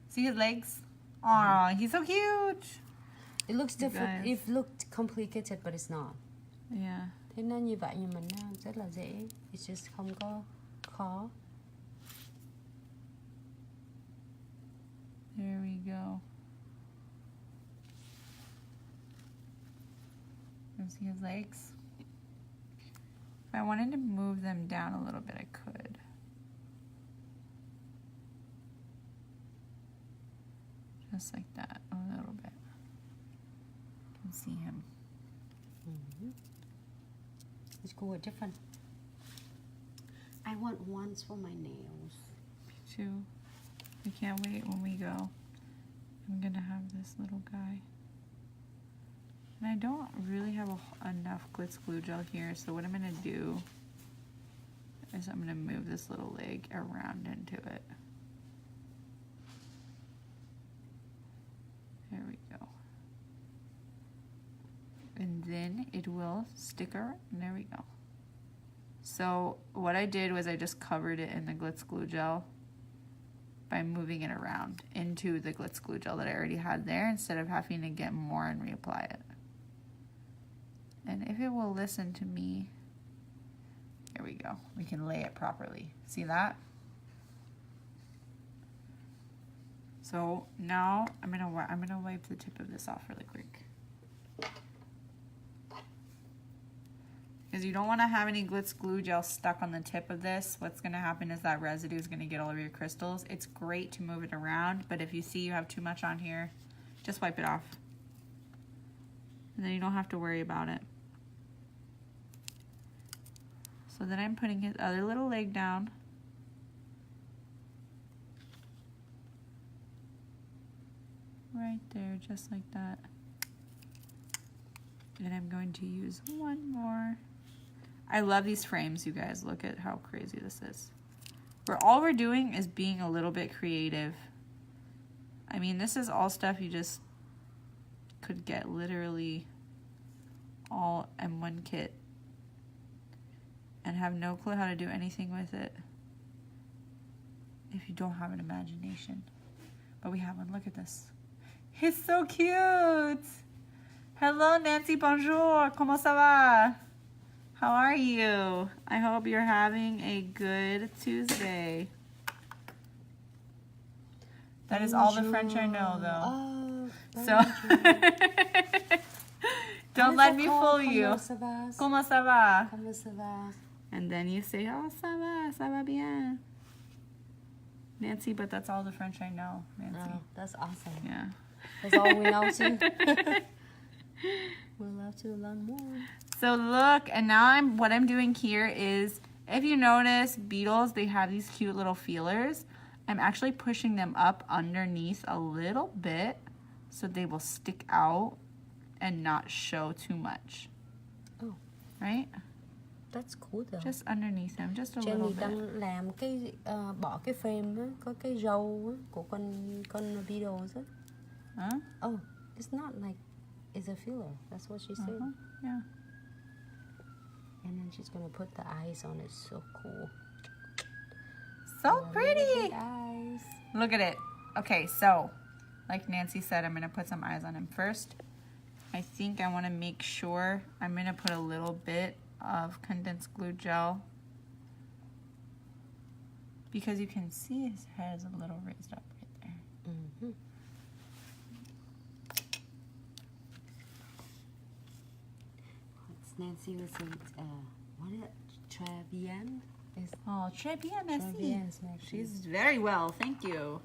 See his legs? Aw, he's so cute. It looks different. It looked complicated, but it's not. Yeah. Thế nên như vậy nhưng mà nó rất là dễ. It's just không có khó. There we go. You see his legs? If I wanted to move them down a little bit, I could. Just like that, a little bit. You can see him. It's cool, different. I want ones for my nails. Me too. We can't wait when we go. I'm gonna have this little guy. And I don't really have enough Glitz glue gel here, so what I'm gonna do is I'm gonna move this little leg around into it. There we go. And then it will stick around. There we go. So what I did was I just covered it in the Glitz glue gel by moving it around into the Glitz glue gel that I already had there instead of having to get more and reapply it. And if it will listen to me, here we go. We can lay it properly. See that? So now I'm gonna wipe the tip of this off really quick. Because you don't want to have any Glitz glue gel stuck on the tip of this. What's going to happen is that residue is going to get all over your crystals. It's great to move it around, but if you see you have too much on here, just wipe it off. And then you don't have to worry about it. So then I'm putting his other little leg down. Right there, just like that. And I'm going to use one more. I love these frames, you guys. Look at how crazy this is. All we're doing is being a little bit creative. I mean, this is all stuff you just could get literally all in one kit and have no clue how to do anything with it if you don't have an imagination. But we have one. Look at this. He's so cute. Hello, Nancy. Bonjour. Comment ça va? How are you? I hope you're having a good Tuesday. That is all the French I know, though. So, don't let me fool you. Comment ça va? Comment ça va? And then you say, oh, ça va bien. Nancy, but that's all the French I know, Nancy. Oh, that's awesome. Yeah. That's all we know, too. We'll love to learn more. So look, and now what I'm doing here is, if you notice, beetles, they have these cute little feelers. I'm actually pushing them up underneath a little bit so they will stick out and not show too much. Oh. Right? That's cool though. Just underneath them, just a Jenny little bit. đang làm cái bỏ cái frame đó, có cái râu á, của con beetles á. Huh? Oh, it's not like it's a filler. That's what she said. Yeah. And then she's gonna put the eyes on it. So cool. So pretty. Big eyes. Look at it. Okay, so like Nancy said, I'm gonna put some eyes on him first. I think I want to make sure I'm gonna put a little bit of condensed glue gel because you can see his head is a little raised up right there. Mm-hmm. Nancy was saying, what is it? Trevian? Oh, très bien, merci. Trevian, She's very well, thank you.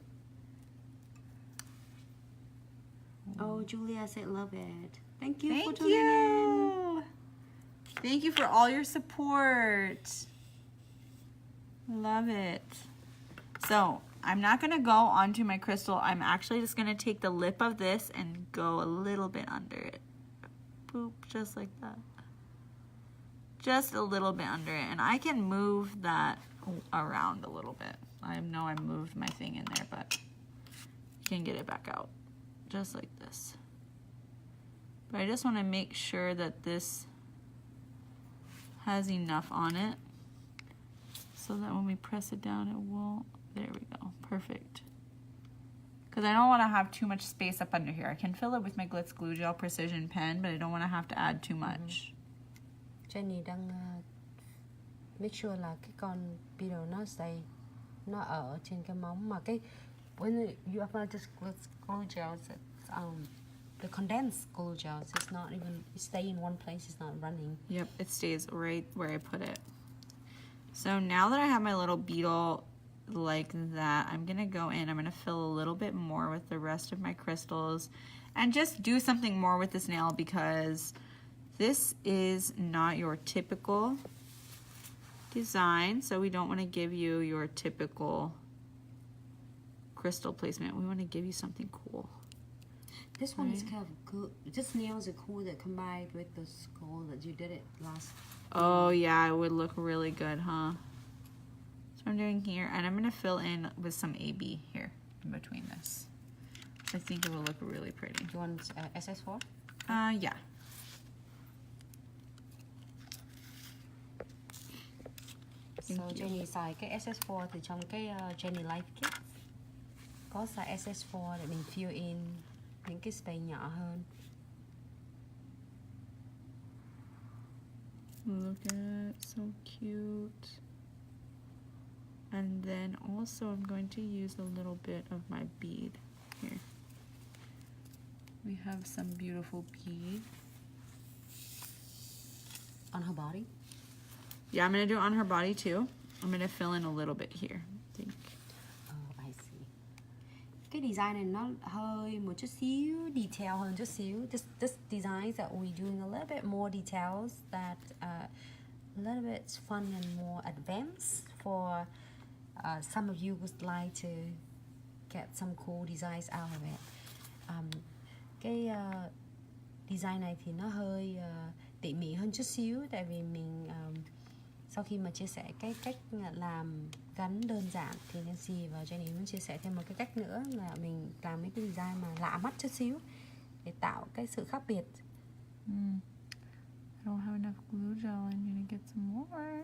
Oh, Julia said love it. Thank you for Thank tuning in. you. Thank you for all your support. Love it. So I'm not gonna go onto my crystal. I'm actually just gonna take the lip of this and go a little bit under it. Boop, just like that. Just a little bit under it. And I can move that around a little bit. I know I moved my thing in there, but you can get it back out. Just like this. But I just want to make sure that this has enough on it so that when we press it down, it won't. There we go. Perfect. Because I don't want to have too much space up under here. I can fill it with my Glitz Glue Gel Precision Pen, but I don't want to have to add too much. Jenny đang make sure là cái con beetle nó stay, nó ở trên cái móng mà cái when you apply this glue gel, it's the condensed glue gel, it's not even, it stay in one place, it's not running. Yep, it stays right where I put it. So now that I have my little beetle like that, I'm gonna go in, I'm gonna fill a little bit more with the rest of my crystals and just do something more with this nail because this is not your typical design, so we don't want to give you your typical crystal placement. We want to give you something cool. This one is kind of good. This nails are cool that combined with the skull that you did it last. Oh yeah, it would look really good, huh? So I'm doing here, and I'm gonna fill in with some AB here in between this. I think it will look really pretty. Do you want SS4? Yeah. So Jenny xài cái SS4 từ trong cái Jenny Life Kit. Có xài SS4 để mình fill in những cái space nhỏ hơn. Look at it, so cute. And then also I'm going to use a little bit of my bead here. We have some beautiful bead. On her body? Yeah, I'm going to do it on her body too. I'm going to fill in a little bit here, I think. Oh, I see. Cái design này nó hơi một chút xíu detail hơn chút xíu. This design that we're doing a little bit more details that a little bit fun and more advanced for some of you would like to get some cool designs out of it. Cái design này thì nó hơi tỉ mỉ hơn chút xíu tại vì mình sau khi mà chia sẻ cái cách làm gắn đơn giản thì Nancy và Jenny muốn chia sẻ thêm một cái cách nữa là mình làm mấy cái design mà lạ mắt chút xíu để tạo cái sự khác biệt. I don't have enough glue gel. I'm gonna get some more.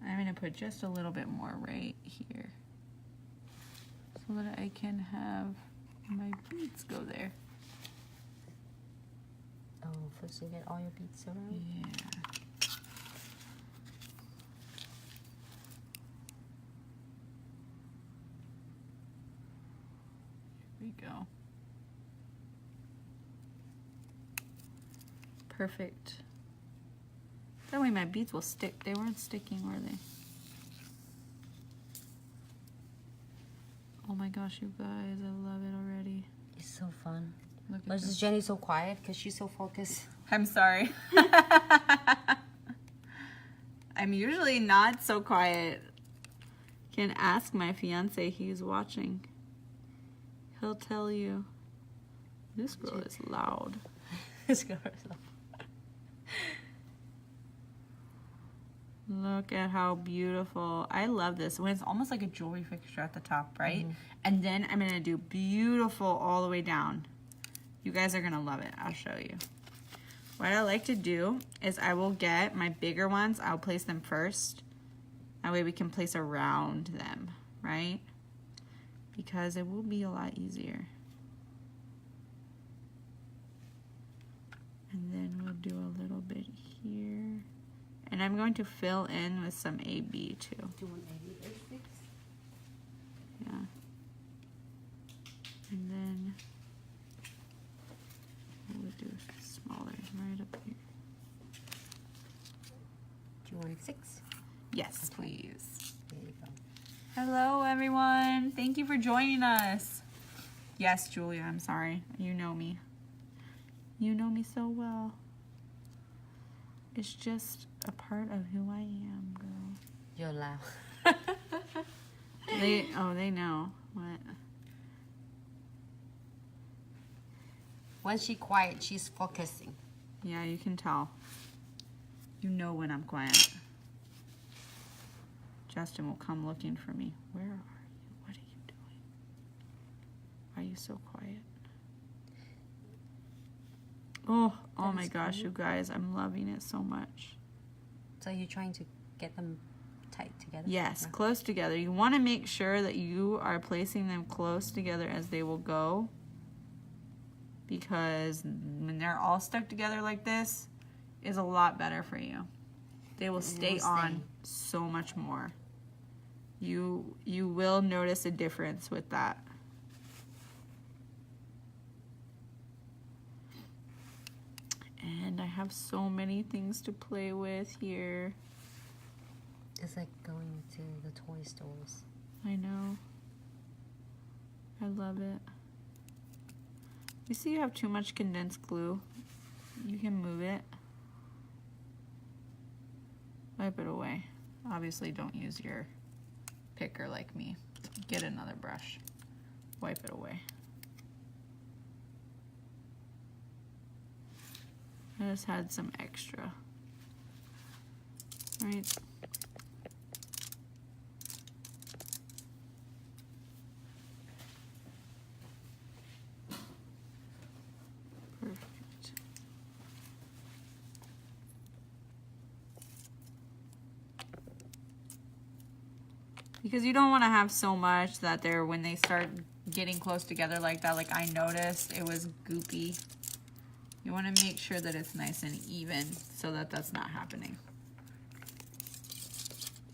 I'm gonna put just a little bit more right here so that I can have my beads go there. Oh, first you get all your beads around? Yeah. Here we go. Perfect. That way my beads will stick. They weren't sticking, were they? Oh my gosh, you guys, I love it already. It's so fun. Look at But this. is Jenny so quiet because she's so focused? I'm sorry. I'm usually not so quiet. Can ask my fiance, he's watching. He'll tell you. This girl is loud. This girl is so Look at how beautiful. I love this. When it's almost like a jewelry fixture at the top, right? And then I'm going to do beautiful all the way down. You guys are going to love it. I'll show you. What I like to do is I will get my bigger ones, I'll place them first. That way we can place around them, right? Because it will be a lot easier. And then we'll do a little bit here. And I'm going to fill in with some AB too. Do you want AB A6? Yeah. And then we'll do smaller right up here. Do you want a 6? Yes, please. There you go. Hello, everyone. Thank you for joining us. Yes, Julia, I'm sorry. You know me. You know me so well. It's just a part of who I am, girl. You're loud. They know. What? When she's quiet, she's focusing. Yeah, you can tell. You know when I'm quiet. Justin will come looking for me. Where are you? What are you doing? Why are you so quiet? Oh my gosh, you guys. I'm loving it so much. So you're trying to get them tight together? Yes, Yeah. close together. You want to make sure that you are placing them close together as they will go. Because when they're all stuck together like this, is a lot better for you. They will stay on so much more. You will notice a difference with that. And I have so many things to play with here. It's like going to the toy stores. I know. I love it. You see you have too much condensed glue. You can move it. Wipe it away. Obviously don't use your picker like me. Get another brush. Wipe it away. I just had some extra. Right? Perfect. Because you don't want to have so much that they're, when they start getting close together like that, like I noticed it was goopy. You want to make sure that it's nice and even so that that's not happening.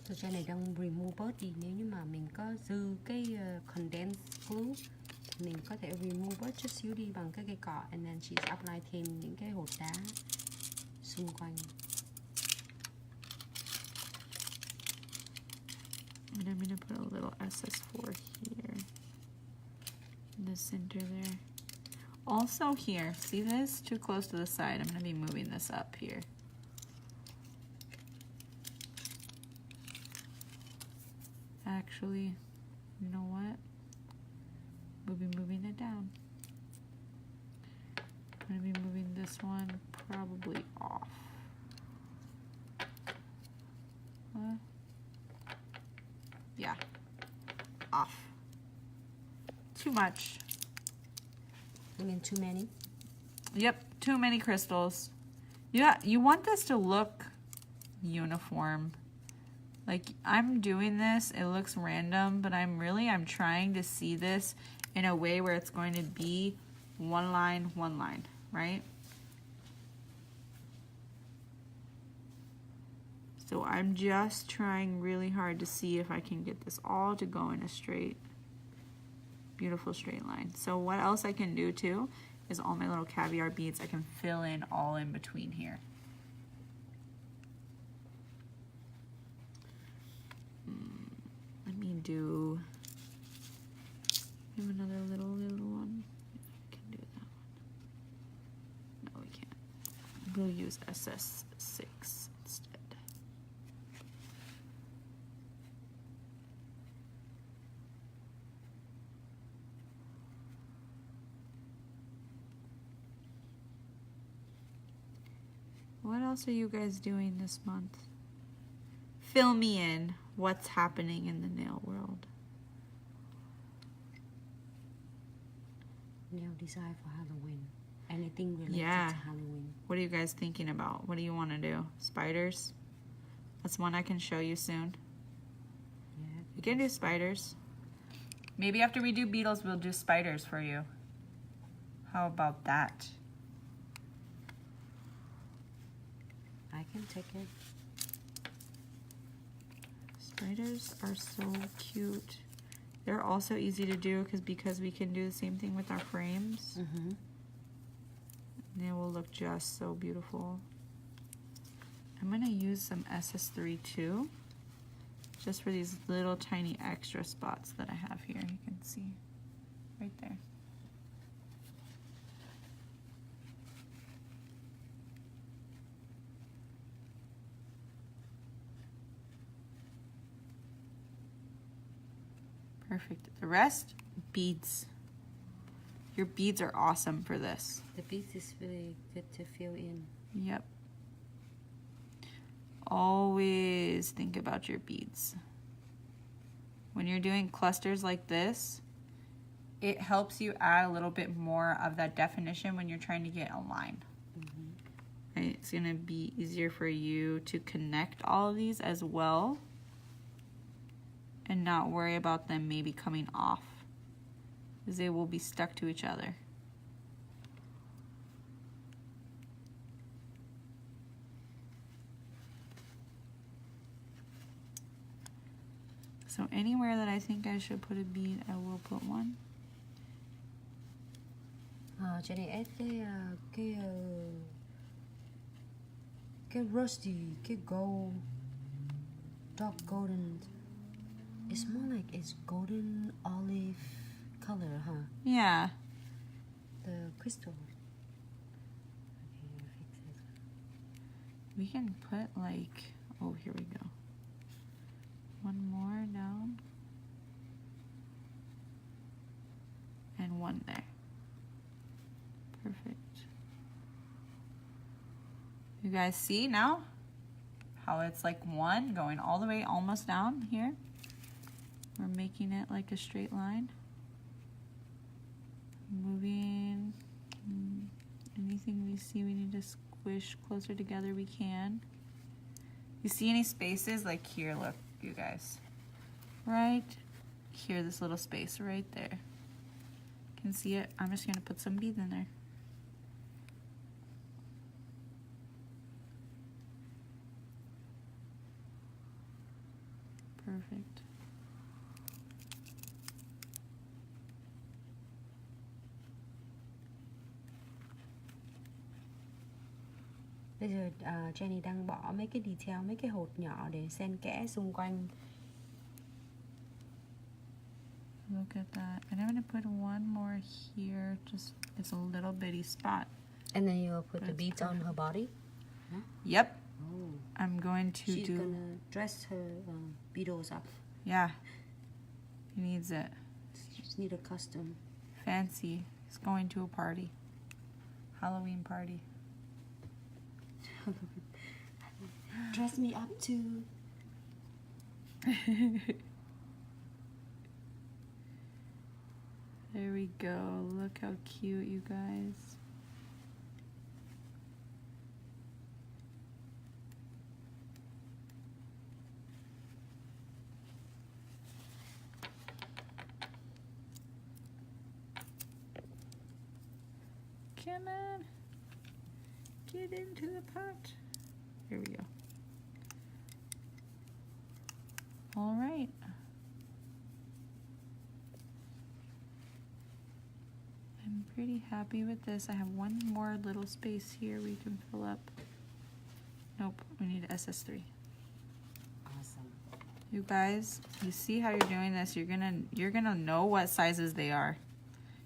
Tôi cho này đang remove bớt đi, nếu như mà mình có dư cái condensed glue, mình có thể remove bớt chút xíu đi bằng cái cây cọ, and then she's apply thêm những cái hột đá xung quanh. And I'm going to put a little SS4 here in the center there. Also here, see this? Too close to the side. I'm going to be moving this up here. Actually, you know what? We'll be moving it down. I'm going to be moving this one probably off. Yeah, off. Too much. You mean too many? Yep, too many crystals. Yeah, you want this to look uniform. Like, I'm doing this, it looks random, but I'm trying to see this in a way where it's going to be one line, right? So I'm just trying really hard to see if I can get this all to go in a straight, beautiful straight line. So what else I can do too is all my little caviar beads, I can fill in all in between here. Let me do another little one. I can do that one. No, we can't. We'll use SS6 instead. What else are you guys doing this month? Fill me in. What's happening in the nail world? Nail design for Halloween. Anything related Yeah. to Halloween. What are you guys thinking about? What do you want to do? Spiders? That's one I can show you soon. Yeah. You can do spiders. Maybe after we do beetles, we'll do spiders for you. How about that? I can take it. Spiders are so cute. They're also easy to do because we can do the same thing with our frames. Mm-hmm. They will look just so beautiful. I'm gonna use some SS3 too, just for these little tiny extra spots that I have here. You can see right there. Perfect. The rest, beads. Your beads are awesome for this. The beads is really good to fill in. Yep. Always think about your beads. When you're doing clusters like this, it helps you add a little bit more of that definition when you're trying to get a line. Mm-hmm. Right? It's gonna be easier for you to connect all of these as well and not worry about them maybe coming off, because they will be stuck to each other. So anywhere that I think I should put a bead, I will put one. Jenny add cái rusty, cái gold, dark golden. It's more like it's golden olive color, huh? Yeah. The crystal. Okay, fix it. We can put like, oh, here we go. One more down. And one there. Perfect. You guys see now how it's like one going all the way almost down here? We're making it like a straight line. Moving. Anything we see we need to squish closer together, we can. You see any spaces? Like here, look, you guys. Right here, this little space right there. Can see it? I'm just gonna put some beads in there. Perfect. Bây giờ Jenny đang bỏ mấy cái detail, mấy cái hột nhỏ để xen kẽ xung quanh. Look at that. And I'm gonna put one more here, just it's a little bitty spot. And then you'll put the That's beads on her body? Huh? Yep. Oh. I'm going to She's do. gonna dress her beetles up. Yeah. He needs it. She just need a costume. Fancy. He's going to a party. Halloween party. Dress me up too. There we go. Look how cute, you guys. Come on. Get into the pot. Here we go. All right. I'm pretty happy with this. I have one more little space here we can fill up. Nope, we need SS3. Awesome. You guys, you see how you're doing this, you're gonna know what sizes they are.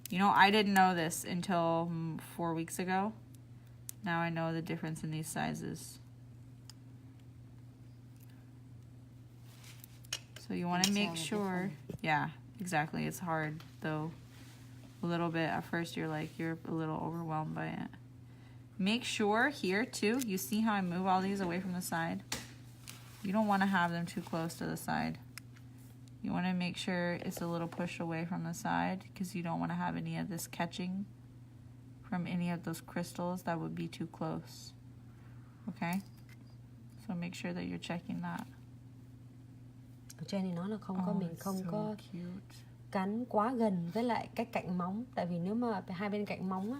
You know, I didn't know this until 4 weeks ago. Now I know the difference in these sizes. So you want to make sure, yeah, exactly. It's hard though, a little bit. At first you're a little overwhelmed by it. Make sure here too, you see how I move all these away from the side? You don't want to have them too close to the side. You want to make sure it's a little pushed away from the side because you don't want to have any of this catching from any of those crystals that would be too close. Okay? So make sure that you're checking that. Ở trên này nói là không có, mình it's không so có cute. cắn quá gần với lại cái cạnh móng. Tại vì nếu mà hai bên cạnh móng á,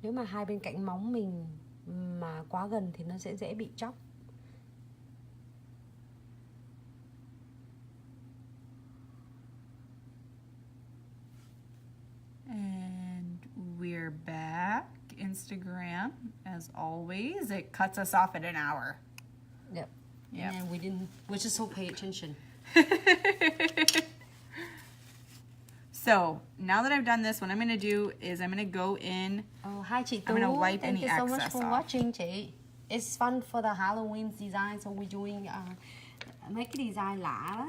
nếu mà hai bên cạnh móng mình mà quá gần thì nó sẽ dễ bị chóc. And we're back. Instagram, as always, it cuts us off at an hour. Yep. Yep. And we just so pay attention. So now that I've done this, what I'm going to do is I'm going to go in. Oh, hi chị I'm gonna Tú. wipe Thank any you so much excess for off. watching chị. It's fun for the Halloween design, so we're doing mấy cái design lạ đó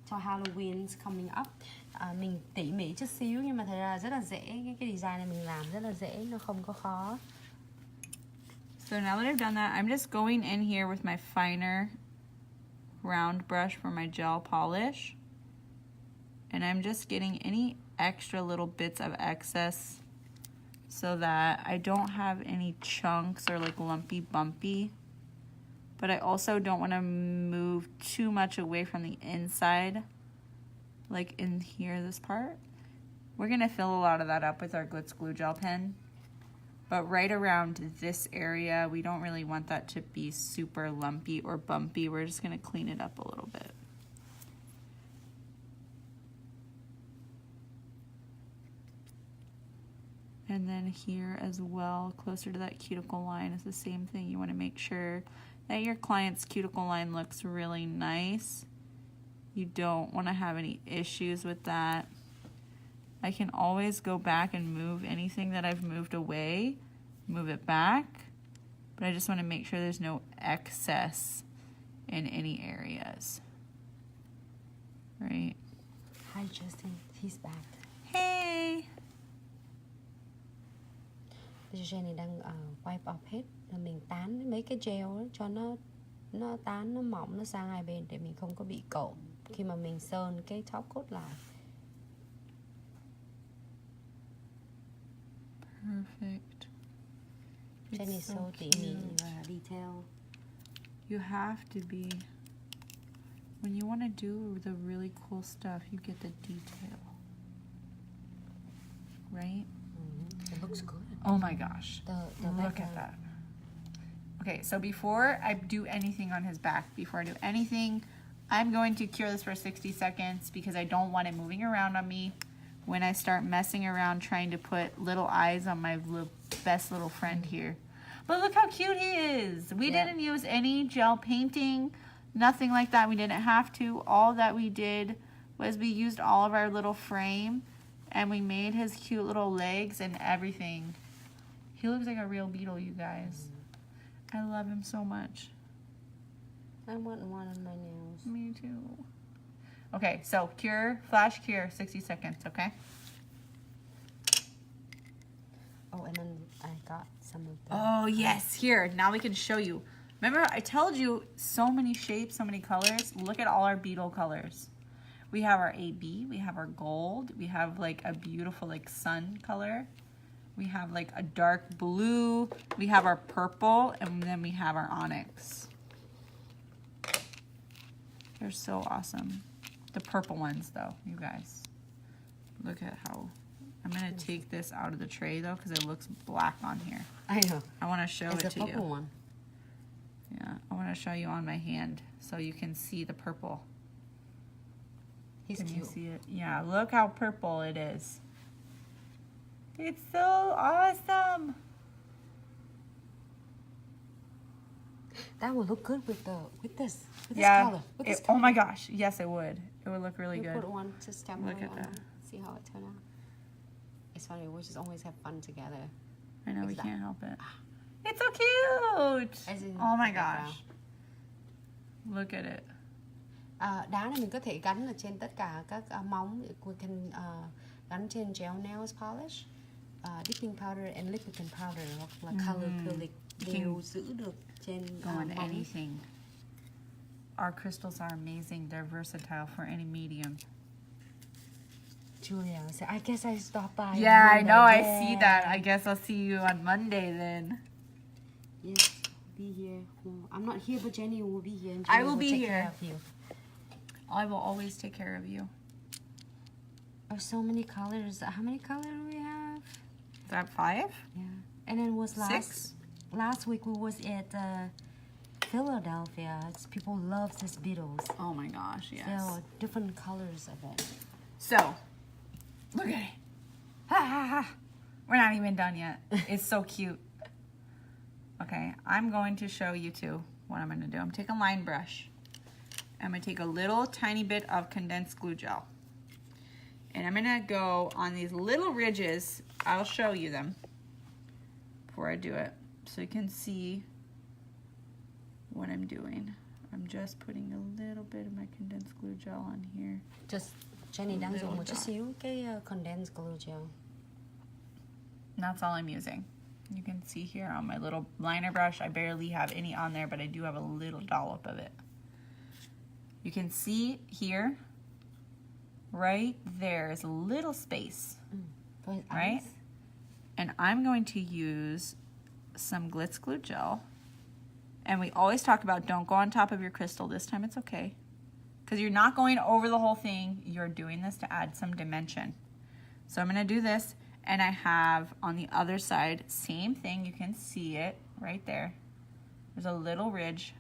cho Halloween's coming up. Mình tỉ mỉ chút xíu nhưng mà thật ra rất là dễ. Cái design này mình làm rất là dễ, nó không có khó. So now that I've done that, I'm just going in here with my finer round brush for my gel polish. And I'm just getting any extra little bits of excess so that I don't have any chunks or like lumpy bumpy. But I also don't want to move too much away from the inside. Like in here, this part. We're going to fill a lot of that up with our Glitz glue gel pen. But right around this area, we don't really want that to be super lumpy or bumpy. We're just going to clean it up a little bit. And then here as well, closer to that cuticle line is the same thing. You want to make sure that your client's cuticle line looks really nice. You don't want to have any issues with that. I can always go back and move anything that I've moved away, move it back, but I just want to make sure there's no excess in any areas. Right? Hi Justin, he's back. Hey! Bây giờ này đang wipe off hết. Rồi mình tán mấy cái gel đó, cho nó tán, nó mỏng, nó sang hai bên để mình không có bị cộm khi mà mình sơn cái top coat lại. Perfect. Jenny It's so tỉ mỉ và detail. You have to be. When you want to do the really cool stuff, you get the detail. Right? It looks good. Oh my gosh. Look at that. Okay, so before I do anything on his back, before I do anything, I'm going to cure this for 60 seconds because I don't want it moving around on me when I start messing around trying to put little eyes on my best little friend here. But look how cute he is. We didn't use any gel painting, nothing like that. We didn't have to. All that we did was we used all of our little frame and we made his cute little legs and everything. He looks like a real beetle, you guys. I love him so much. I want one on my nails. Me too. Okay, so cure, flash cure, 60 seconds, okay? Oh, and then I got some of the... Oh, yes, here. Now we can show you. Remember, I told you so many shapes, so many colors. Look at all our beetle colors. We have our AB, we have our gold, we have like a beautiful like sun color. We have like a dark blue, we have our purple, and then we have our onyx. They're so awesome. The purple ones though, you guys. Look at how, I'm gonna take this out of the tray though because it looks black on here. I know. I wanna show It's it a to you. purple one. Yeah, I wanna show you on my hand so you can see the purple. He's Can you cute. see it? Yeah, look how purple it is. It's so awesome. That would look good with this Yeah. color. With this Oh color. my gosh. Yes, it would. It would look really You good. put one to stem Look away at on that. one. See how it turned out. It's funny. We just always have fun together. I know we Exactly. can't help it. It's so cute. As in Oh my the background. gosh. Look at it. Đá này mình có thể gắn ở trên tất cả các móng. We can gắn trên gel nails polish, dipping powder and lubricant powder hoặc là color acrylic đều giữ được trên Go on móng. anything. Our crystals are amazing. They're versatile for any medium. Julia said, I guess I stopped by. Yeah, I Monday. know. I Yeah. see that. I guess I'll see you on Monday then. Yes, be here. Well, I'm not here, but Jenny will be here. And I Julia will be take here. Care of you. I will always take care of you. Oh, so many colors. How many colors do we have? Is that 5? Yeah. And then was 6? last week we was at Philadelphia. People love this Beatles. Oh my gosh, yes. There are different colors of it. So, look at it. Ha ha ha. We're not even done yet. It's so cute. Okay, I'm going to show you two what I'm going to do. I'm going to take a line brush. I'm going to take a little tiny bit of condensed glue gel. And I'm going to go on these little ridges. I'll show you them before I do it, so you can see what I'm doing. I'm just putting a little bit of my condensed glue gel on here. Just Jenny đang dùng một chút dot. xíu cái condensed glue gel. And that's all I'm using. You can see here on my little liner brush, I barely have any on there, but I do have a little dollop of it. You can see here, right there is a little space, For his right? eyes. And I'm going to use some Glitz glue gel. And we always talk about don't go on top of your crystal. This time it's okay. Because you're not going over the whole thing. You're doing this to add some dimension. So I'm going to do this. And I have on the other side, same thing. You can see it right there. There's a little ridge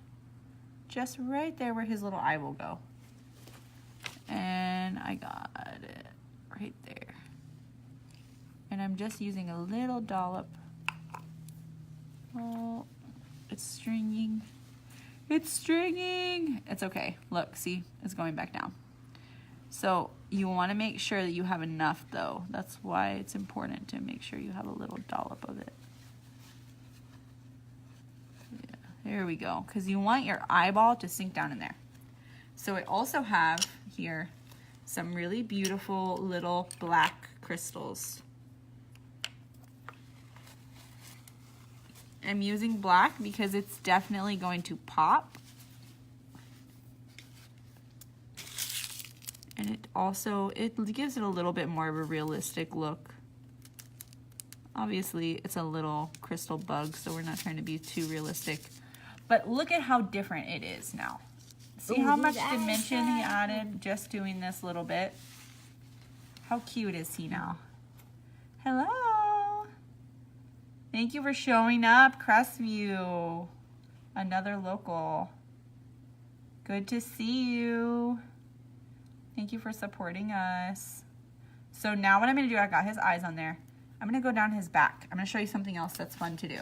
just right there where his little eye will go. And I got it right there. And I'm just using a little dollop. Oh, it's stringing. It's stringing. It's okay. Look, see, it's going back down. So you want to make sure that you have enough though. That's why it's important to make sure you have a little dollop of it. Yeah, there we go. Because you want your eyeball to sink down in there. So I also have here some really beautiful little black crystals. I'm using black because it's definitely going to pop. And it gives it a little bit more of a realistic look. Obviously, it's a little crystal bug, so we're not trying to be too realistic. But look at how different it is now. See how much dimension he added just doing this little bit? How cute is he now? Hello! Thank you for showing up, Crestview. Another local. Good to see you. Thank you for supporting us. So now what I'm going to do, I got his eyes on there. I'm going to go down his back. I'm going to show you something else that's fun to do.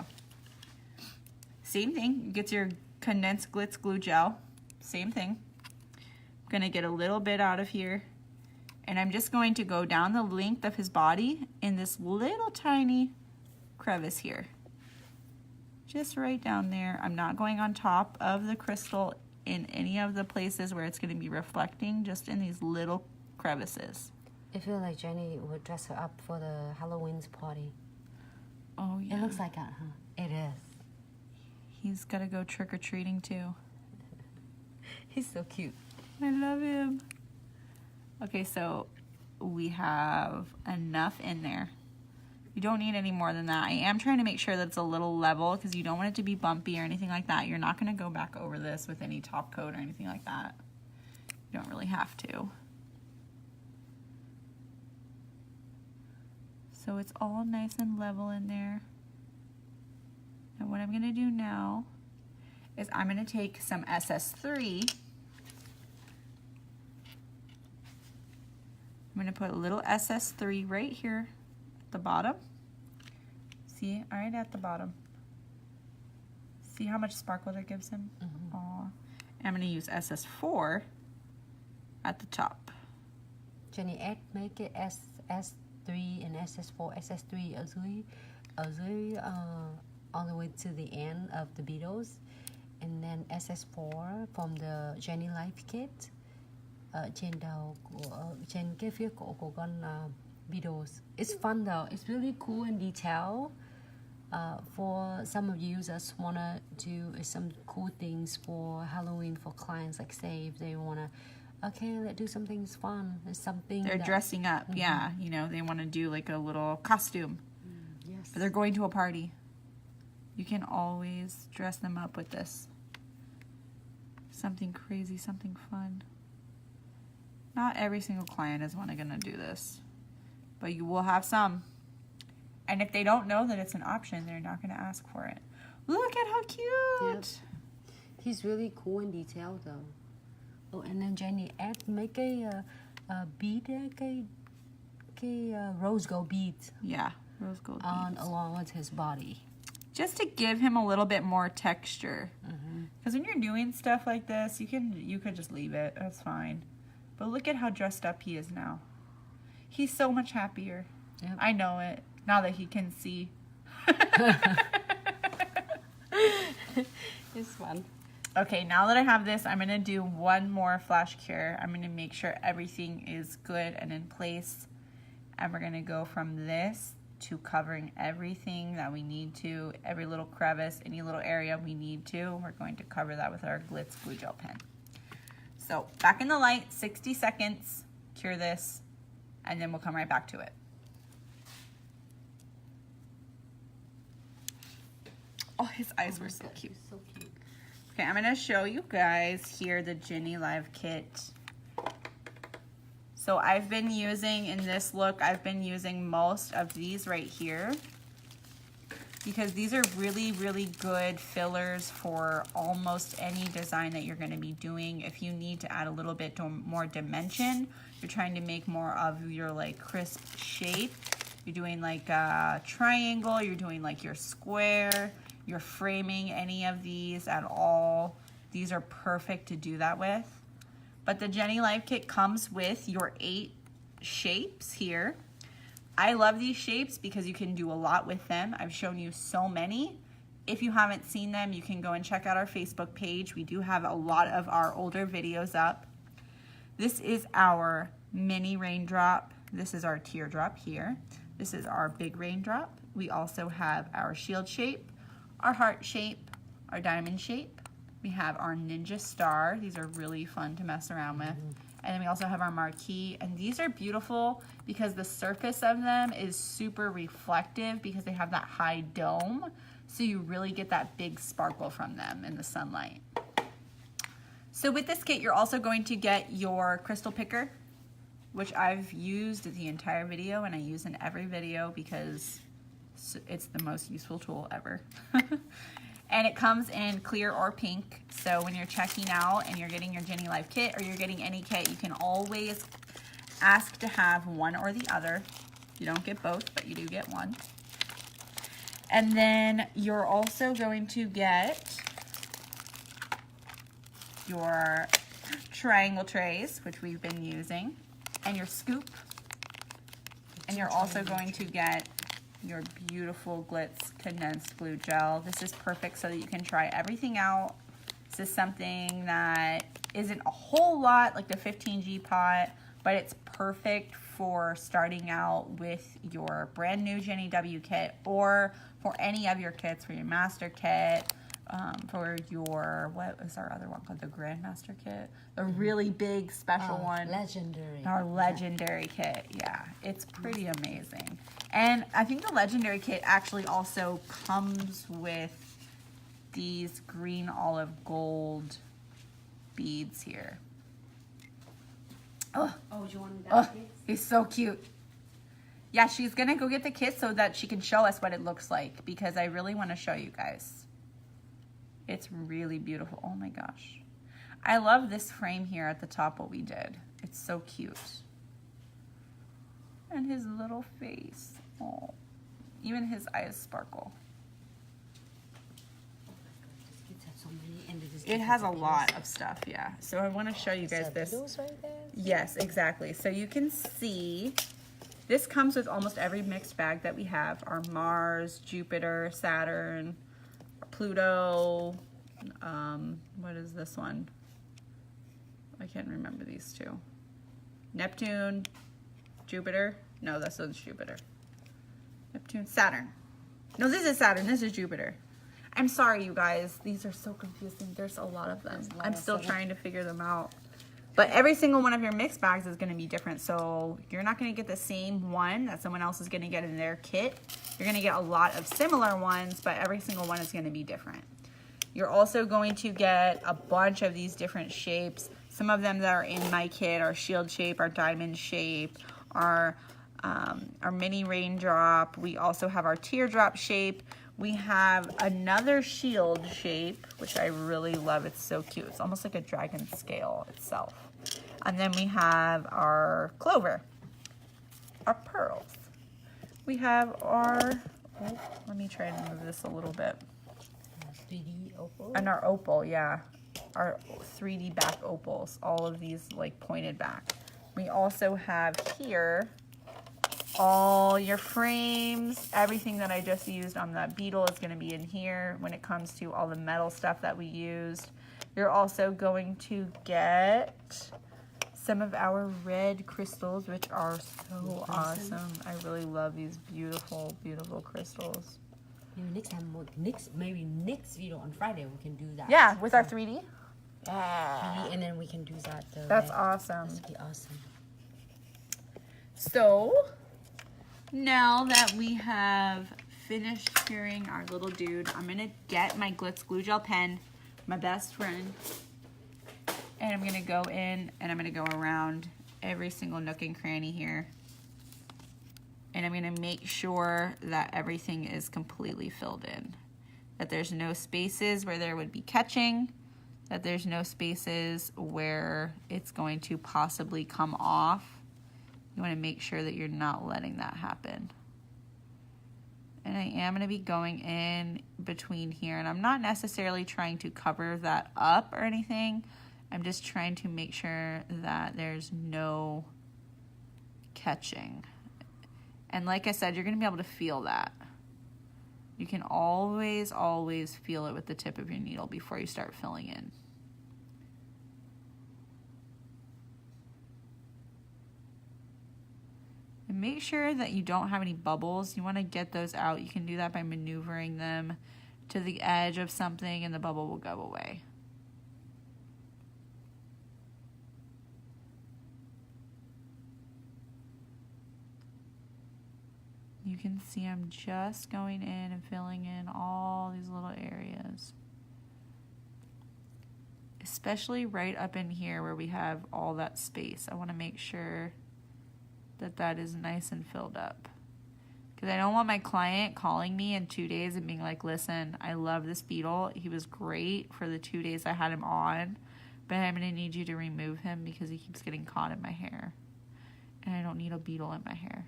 Same thing. You get your condensed Glitz glue gel. Same thing. I'm going to get a little bit out of here. And I'm just going to go down the length of his body in this little tiny crevice here. Just right down there. I'm not going on top of the crystal in any of the places where it's going to be reflecting, just in these little crevices. I feel like Jenny would dress her up for the Halloween's party. Oh yeah. It looks like that, huh? It is. He's got to go trick-or-treating too. He's so cute. I love him. Okay, so we have enough in there. You don't need any more than that. I am trying to make sure that it's a little level because you don't want it to be bumpy or anything like that. You're not going to go back over this with any top coat or anything like that. You don't really have to. So it's all nice and level in there. And what I'm going to do now is I'm going to take some SS3. I'm going to put a little SS3 right here at the bottom. See, right at the bottom. See how much sparkle that gives him? Mm-hmm. Aw. And I'm going to use SS4 at the top. Jenny, add make it SS3 and SS4. SS3 ở dưới all the way to the end of the Beatles, and then SS4 from the Jenny Life Kit. Trên đầu của trên cái phía cổ của con Beatles. It's fun though. It's really cool and detailed. For some of you that wanna do some cool things for Halloween for clients, like say if they wanna okay, let's do something fun. It's something They're that- dressing up. Yeah, you know, they want to do like a little costume. Yes. But they're going to a party. You can always dress them up with this. Something crazy, something fun. Not every single client is going to do this, but you will have some. And if they don't know that it's an option, they're not going to ask for it. Look at how cute. Yep. He's really cool and detailed though. Oh, and then Jenny add mấy cái bead cái rose gold beads Yeah, rose gold on beads. along with his body. Just to give him a little bit more texture. Because when you're doing stuff like this, you could just leave it. That's fine. But look at how dressed up he is now. He's so much happier. Yep. I know it. Now that he can see. It's fun. Okay, now that I have this, I'm going to do one more flash cure. I'm going to make sure everything is good and in place. And we're going to go from this to covering everything that we need to, every little crevice, any little area we need to. We're going to cover that with our Glitz glue gel pen. So back in the light, 60 seconds, cure this, and then we'll come right back to it. Oh, his eyes were so cute. So cute. Okay, I'm gonna show you guys here the Ginny Live kit. So I've been using, in this look, I've been using most of these right here because these are really, really good fillers for almost any design that you're gonna be doing. If you need to add a little bit more dimension, you're trying to make more of your like crisp shape. You're doing like a triangle, you're doing like your square, you're framing any of these at all. These are perfect to do that with. But the Ginny Live kit comes with your 8 shapes here. I love these shapes because you can do a lot with them. I've shown you so many. If you haven't seen them, you can go and check out our Facebook page. We do have a lot of our older videos up. This is our mini raindrop. This is our teardrop here. This is our big raindrop. We also have our shield shape, our heart shape, our diamond shape. We have our ninja star. These are really fun to mess around with. And then we also have our marquee. And these are beautiful because the surface of them is super reflective because they have that high dome. So you really get that big sparkle from them in the sunlight. So with this kit, you're also going to get your crystal picker, which I've used the entire video and I use in every video because it's the most useful tool ever. And it comes in clear or pink. So when you're checking out and you're getting your Ginny Live kit or you're getting any kit, you can always ask to have one or the other. You don't get both, but you do get one. And then you're also going to get your triangle trays, which we've been using, and your scoop. And you're also going to get your beautiful Glitz condensed glue gel. This is perfect so that you can try everything out. This is something that isn't a whole lot like the 15G pot, but it's perfect for starting out with your brand new Ginny W kit or for any of your kits, for your master kit, for your, what is our other one called? The Grandmaster kit? The really big special one. Legendary. Our legendary kit, yeah. It's pretty amazing. And I think the legendary kit actually also comes with these green olive gold beads here. Oh, You want oh, he's so cute. Yeah, she's gonna go get the kit so that she can show us what it looks like because I really want to show you guys. It's really beautiful. Oh my gosh. I love this frame here at the top, what we did. It's so cute. And his little face. Oh, even his eyes sparkle. It has a lot of stuff, yeah. So I want to show you guys this. Right there? Yes, exactly. So you can see this comes with almost every mixed bag that we have. Our Mars, Jupiter, Saturn, Pluto. What is this one? I can't remember these two. Neptune, Jupiter. No, this one's Jupiter. Neptune, Saturn. No, this is Saturn. This is Jupiter. I'm sorry, you guys. These are so confusing. There's a lot of them. I'm still trying to figure them out. But every single one of your mix bags is going to be different. So you're not going to get the same one that someone else is going to get in their kit. You're going to get a lot of similar ones, but every single one is going to be different. You're also going to get a bunch of these different shapes. Some of them that are in my kit are shield shape, are diamond shape, are our mini raindrop. We also have our teardrop shape. We have another shield shape, which I really love. It's so cute. It's almost like a dragon scale itself. And then we have our clover, our pearls. We have our, oh, let me try and move this a little bit. 3D opal. And our opal, yeah. Our 3D back opals. All of these like pointed back. We also have here all your frames. Everything that I just used on that beetle is going to be in here when it comes to all the metal stuff that we used. You're also going to get some of our red crystals, which are so awesome. I really love these beautiful, beautiful crystals. Maybe next video on Friday we can do that. Yeah, with our 3D. And then we can do that. That's awesome. That'd be awesome. So now that we have finished curing our little dude, I'm gonna get my Glitz glue gel pen, my best friend, and I'm gonna go in and I'm gonna go around every single nook and cranny here. And I'm gonna make sure that everything is completely filled in. That there's no spaces where there would be catching, that there's no spaces where it's going to possibly come off. You wanna make sure that you're not letting that happen. And I am gonna be going in between here, and I'm not necessarily trying to cover that up or anything. I'm just trying to make sure that there's no catching. And like I said, you're gonna be able to feel that. You can always, always feel it with the tip of your needle before you start filling in. And make sure that you don't have any bubbles. You wanna get those out. You can do that by maneuvering them to the edge of something and the bubble will go away. You can see I'm just going in and filling in all these little areas. Especially right up in here where we have all that space. I want to make sure that that is nice and filled up. Because I don't want my client calling me in 2 days and being like, listen, I love this beetle. He was great for the 2 days I had him on, but I'm going to need you to remove him because he keeps getting caught in my hair. And I don't need a beetle in my hair.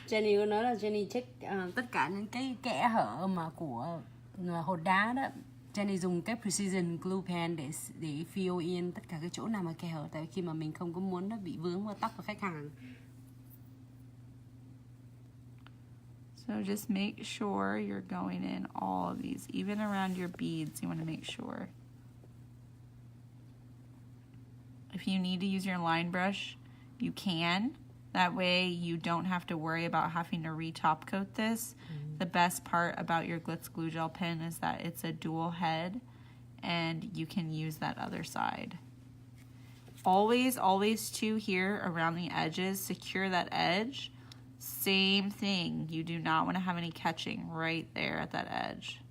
Jenny có nói là Jenny check tất cả những cái kẽ hở mà của hột đá đó. Jenny dùng cái precision glue pen để fill in tất cả cái chỗ nào mà kẽ hở, tại khi mà mình không có muốn nó bị vướng vào tóc của khách hàng. So just make sure you're going in all of these, even around your beads. You want to make sure. If you need to use your line brush, you can. That way you don't have to worry about having to re-top coat this. The best part about your Glitz glue gel pen is that it's a dual head and you can use that other side. Always, always too here around the edges, secure that edge. Same thing, you do not want to have any catching right there at that edge.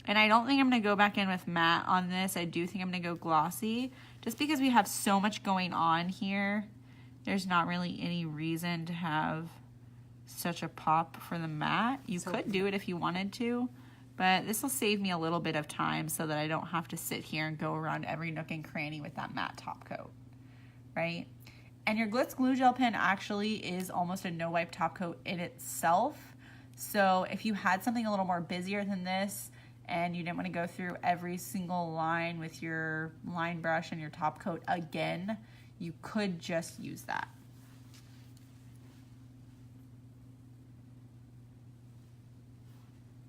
And I don't think I'm going to go back in with matte on this. I do think I'm going to go glossy. Just because we have so much going on here, there's not really any reason to have such a pop for the matte. You could do it if you wanted to, but this will save me a little bit of time so that I don't have to sit here and go around every nook and cranny with that matte top coat, right? And your Glitz glue gel pen actually is almost a no wipe top coat in itself. So if you had something a little more busier than this, and you didn't want to go through every single line with your line brush and your top coat again, you could just use that.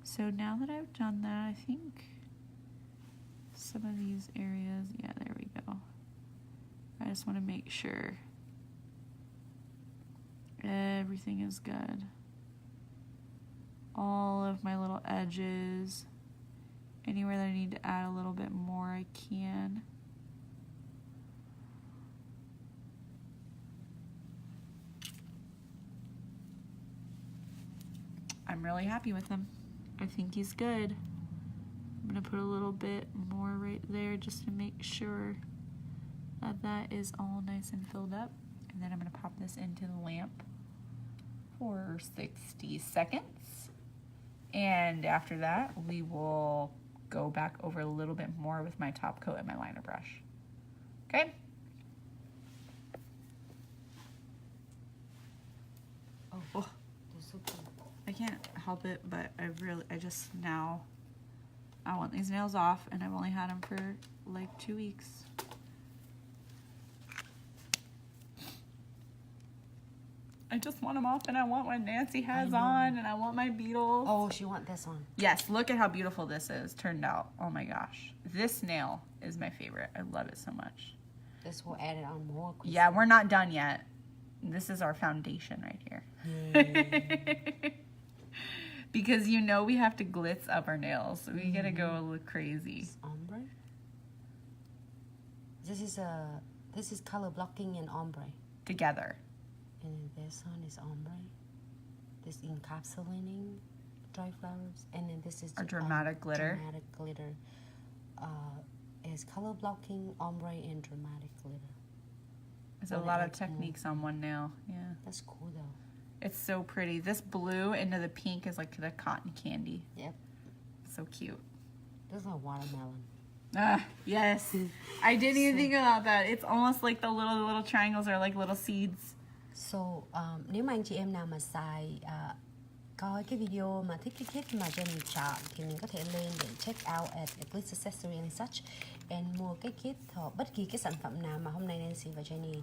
So now that I've done that, I think some of these areas, yeah, there we go. I just want to make sure everything is good. all of my little edges. Anywhere that I need to add a little bit more, I can. I'm really happy with him. I think he's good. I'm gonna put a little bit more right there just to make sure that that is all nice and filled up. And then I'm gonna pop this into the lamp for 60 seconds. And after that, we will go back over a little bit more with my top coat and my liner brush. Okay? Oh, that's so cool. I can't help it, but I want these nails off, and I've only had them for like 2 weeks. I just want them off, and I want what Nancy has on, and I want my beetles. Oh, she want this one. Yes, look at how beautiful this is turned out. Oh my gosh. This nail is my favorite. I love it so much. This will add it on more. Yeah, we're not done yet. This is our foundation right here. Because you know we have to glitz up our nails, so we gotta go a little crazy. This ombre. This is color blocking and ombre. Together. And then this one is ombre. This encapsulating dry flowers. And then this is Our dramatic glitter. Dramatic glitter. Is color blocking, ombre, and dramatic glitter. There's a lot of techniques on one nail. Yeah. That's cool though. It's so pretty. This blue into the pink is like the cotton candy. Yep. So cute. This is like watermelon. Ah, yes. I didn't even think about that. It's almost like the little triangles are like little seeds. So, nếu mà anh chị em nào mà xài coi cái video mà thích cái kit mà Jenny chọn thì mình có thể lên để check out at Glitz Accessory and Such and mua cái kit hoặc bất kỳ cái sản phẩm nào mà hôm nay Nancy và Jenny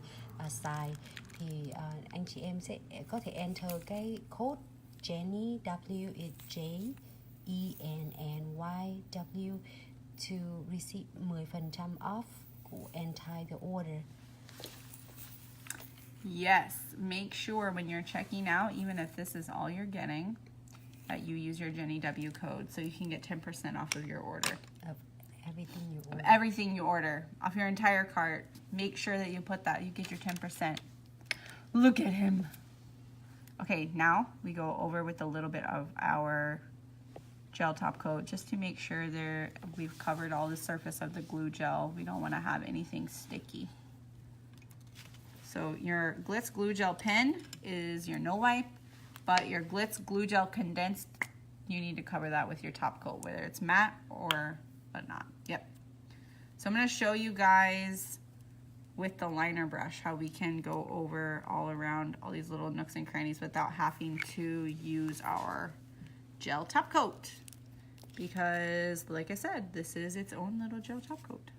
xài thì anh chị em sẽ có thể enter cái code Jenny W is J E N N Y W to receive 10% off của entire the order. Yes, make sure when you're checking out, even if this is all you're getting, that you use your Jenny W code so you can get 10% off of your order. Of everything you order. Of everything you order, off your entire cart. Make sure that you put that, you get your 10%. Look at him. Okay, now we go over with a little bit of our gel top coat just to make sure we've covered all the surface of the glue gel. We don't want to have anything sticky. So your Glitz glue gel pen is your no wipe, but your Glitz glue gel condensed, you need to cover that with your top coat, whether it's matte or not. Yep. So I'm going to show you guys with the liner brush how we can go over all around all these little nooks and crannies without having to use our gel top coat. Because like I said, this is its own little gel top coat.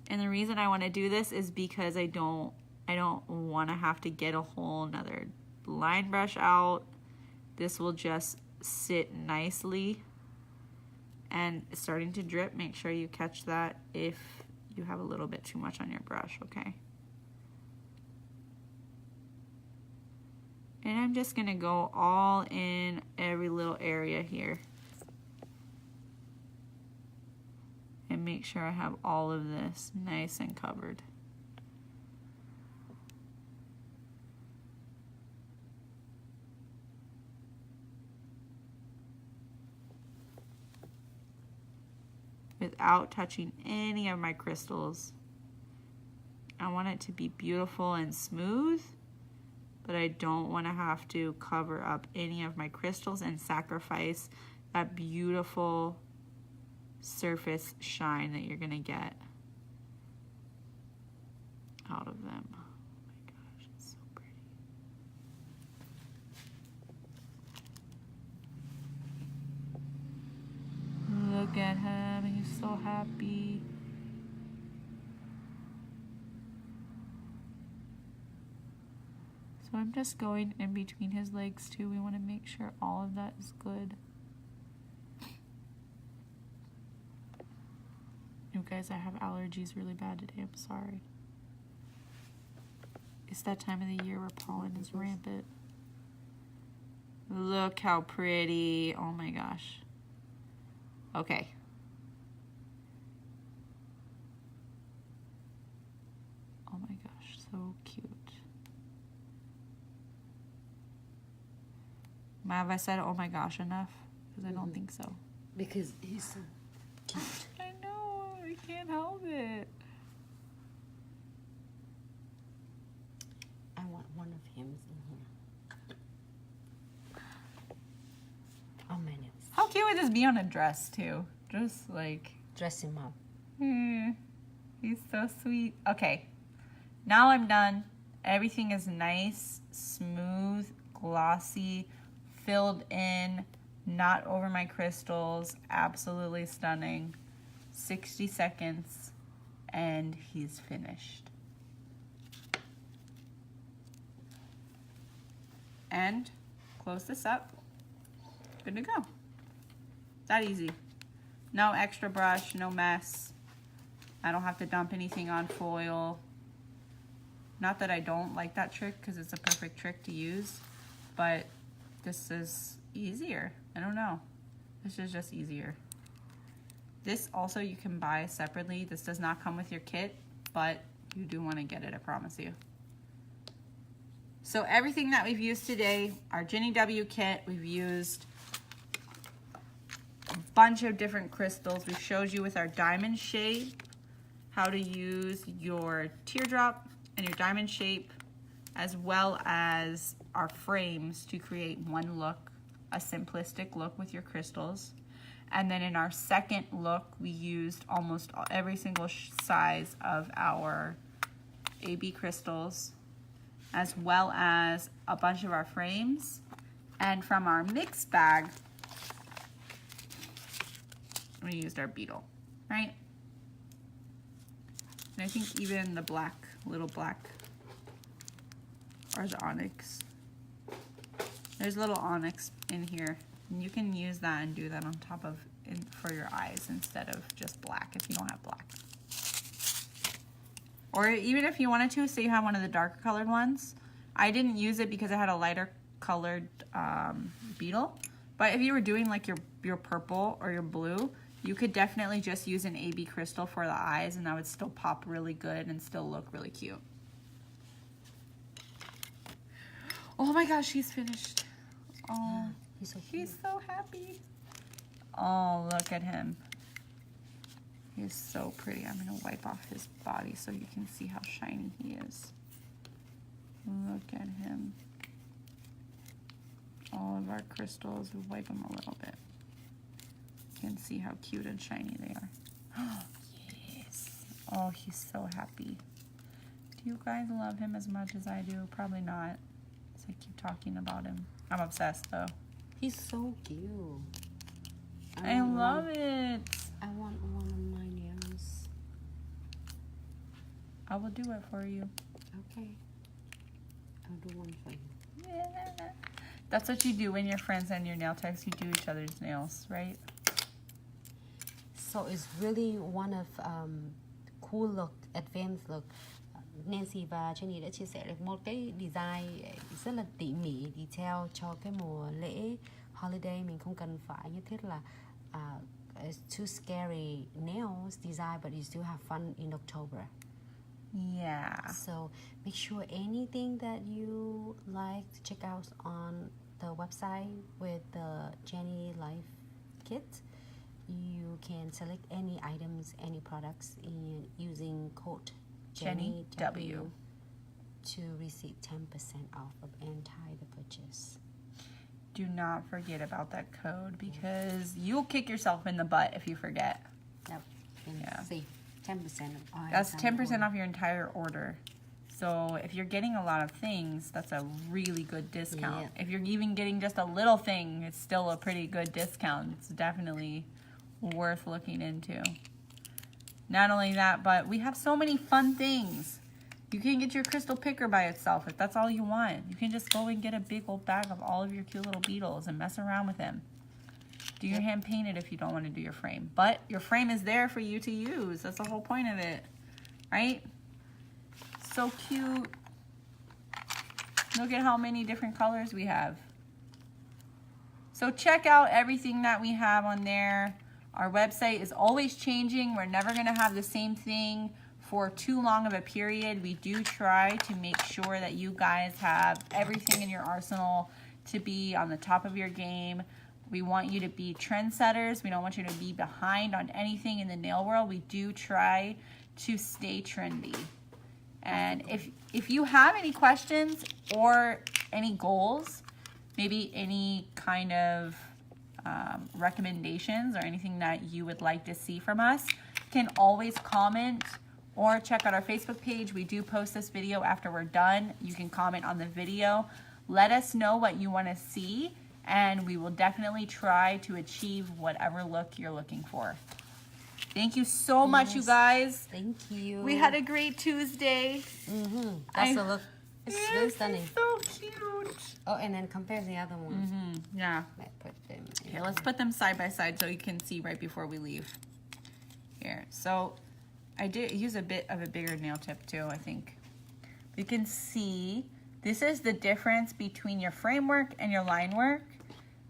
And the reason I want to do this is because I don't want to have to get a whole nother line brush out. This will just sit nicely. And it's starting to drip. Make sure you catch that if you have a little bit too much on your brush, okay? And I'm just going to go all in every little area here. And make sure I have all of this nice and covered. Without touching any of my crystals. I want it to be beautiful and smooth, but I don't want to have to cover up any of my crystals and sacrifice that beautiful surface shine that you're gonna get out of them. Oh my gosh, it's so pretty. Look at him, he's so happy. So I'm just going in between his legs too. We want to make sure all of that is good. You guys, I have allergies really bad today. I'm sorry. It's that time of the year where pollen is rampant. Look how pretty. Oh my gosh. Okay. Oh my gosh, so cute. Have I said oh my gosh enough? Because I don't think so. Because he's so cute. I know, I can't help it. I want one of him in here. Oh my nails. How cute would this be on a dress too? Just like, Dress him up. he's so sweet. Okay, now I'm done. Everything is nice, smooth, glossy, filled in, not over my crystals, absolutely stunning. 60 seconds and he's finished. And close this up. Good to go. That easy. No extra brush, no mess. I don't have to dump anything on foil. Not that I don't like that trick because it's a perfect trick to use, but this is easier. I don't know. This is just easier. This also you can buy separately. This does not come with your kit, but you do want to get it, I promise you. So everything that we've used today, our Jenny W kit, we've used a bunch of different crystals. We showed you with our diamond shape how to use your teardrop and your diamond shape, as well as our frames to create one look, a simplistic look with your crystals. And then in our second look, we used almost every single size of our AB crystals, as well as a bunch of our frames. And from our mix bag, we used our beetle, right? And I think even the black, little black, or the onyx. There's a little onyx in here. And you can use that and do that on top of, for your eyes instead of just black if you don't have black. Or even if you wanted to, say you have one of the darker colored ones. I didn't use it because I had a lighter colored beetle. But if you were doing like your purple or your blue, you could definitely just use an AB crystal for the eyes and that would still pop really good and still look really cute. Oh my gosh, he's finished. Oh, he's so happy. Oh, look at him. He's so pretty. I'm going to wipe off his body so you can see how shiny he is. Look at him. All of our crystals, we wipe them a little bit. You can see how cute and shiny they are. Oh, yes. Oh, he's so happy. Do you guys love him as much as I do? Probably not. So I keep talking about him. I'm obsessed though. He's so cute. I love it. I want one of my nails. I will do it for you. Okay. I'll do one for you. Yeah. That's what you do when you're friends and your nail techs. You do each other's nails, right? So it's really one of cool look, advanced look. Nancy và Jenny đã chia sẻ được một cái design rất là tỉ mỉ, detail cho cái mùa lễ holiday. Mình không cần phải nhất thiết là it's too scary nails design, but you still have fun in October. Yeah. So make sure anything that you like to check out on the website with the Jenny Life Kit. You can select any items, any products in using code Jenny W to receive 10% off of entire purchase. Do not forget about that code because you'll kick yourself in the butt if you forget. Yep. And Yeah. save 10% off. That's 10% off your entire order. So if you're getting a lot of things, that's a really good discount. Yeah. If you're even getting just a little thing, it's still a pretty good discount. It's definitely worth looking into. Not only that, but we have so many fun things. You can get your crystal picker by itself if that's all you want. You can just go and get a big old bag of all of your cute little beetles and mess around with them. Do your hand painted if you don't want to do your frame. But your frame is there for you to use. That's the whole point of it. Right? So cute. Look at how many different colors we have. So check out everything that we have on there. Our website is always changing. We're never going to have the same thing for too long of a period. We do try to make sure that you guys have everything in your arsenal to be on the top of your game. We want you to be trendsetters. We don't want you to be behind on anything in the nail world. We do try to stay trendy. And if you have any questions or any goals, maybe any kind of recommendations or anything that you would like to see from us, you can always comment or check out our Facebook page. We do post this video after we're done. You can comment on the video. Let us know what you want to see, and we will definitely try to achieve whatever look you're looking for. Thank you so much, you guys. Thank you. We had a great Tuesday. That's the look. It's very stunning. So cute. Oh, and then compare the other ones. Yeah. Let's put them in. Here, let's put them side by side so you can see right before we leave. Here, so I did use a bit of a bigger nail tip too, I think. You can see this is the difference between your framework and your line work,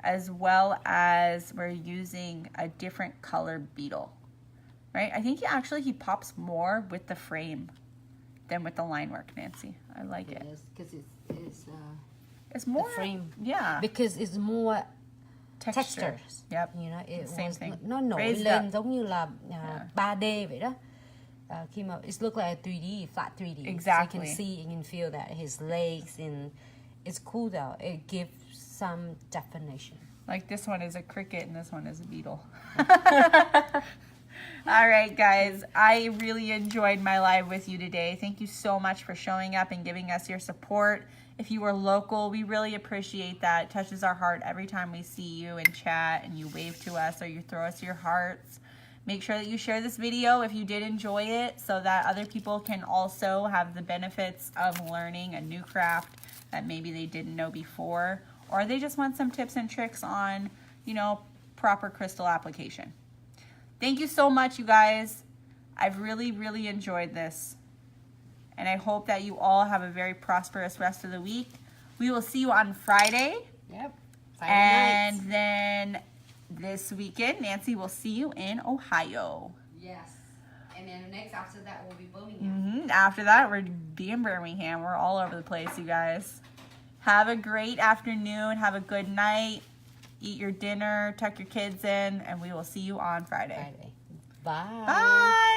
as well as we're using a different color beetle, right? I think he pops more with the frame than with the line work, Nancy. I like it. Because It's more frame. Yeah. Because it's more Texture. textures. Yep. You know, it Same was, thing. nó nổi Raised lên up. giống như là 3D vậy đó. Khi mà it look like a 3D, flat 3D. Exactly. So you can see and you can feel that his legs, and it's cool though. It gives some definition. Like this one is a cricket and this one is a beetle. All right, guys. I really enjoyed my live with you today. Thank you so much for showing up and giving us your support. If you are local, we really appreciate that. It touches our heart every time we see you and chat and you wave to us or you throw us your hearts. Make sure that you share this video if you did enjoy it so that other people can also have the benefits of learning a new craft that maybe they didn't know before, or they just want some tips and tricks on, you know, proper crystal application. Thank you so much, you guys. I've really, really enjoyed this. And I hope that you all have a very prosperous rest of the week. We will see you on Friday. Yep. And then this weekend, Nancy will see you in Ohio. Yes. And then next after that will be Birmingham. After that, we'll be in Birmingham. We're all over the place, you guys. Have a great afternoon. Have a good night. Eat your dinner. Tuck your kids in. And we will see you on Friday. Bye. Bye.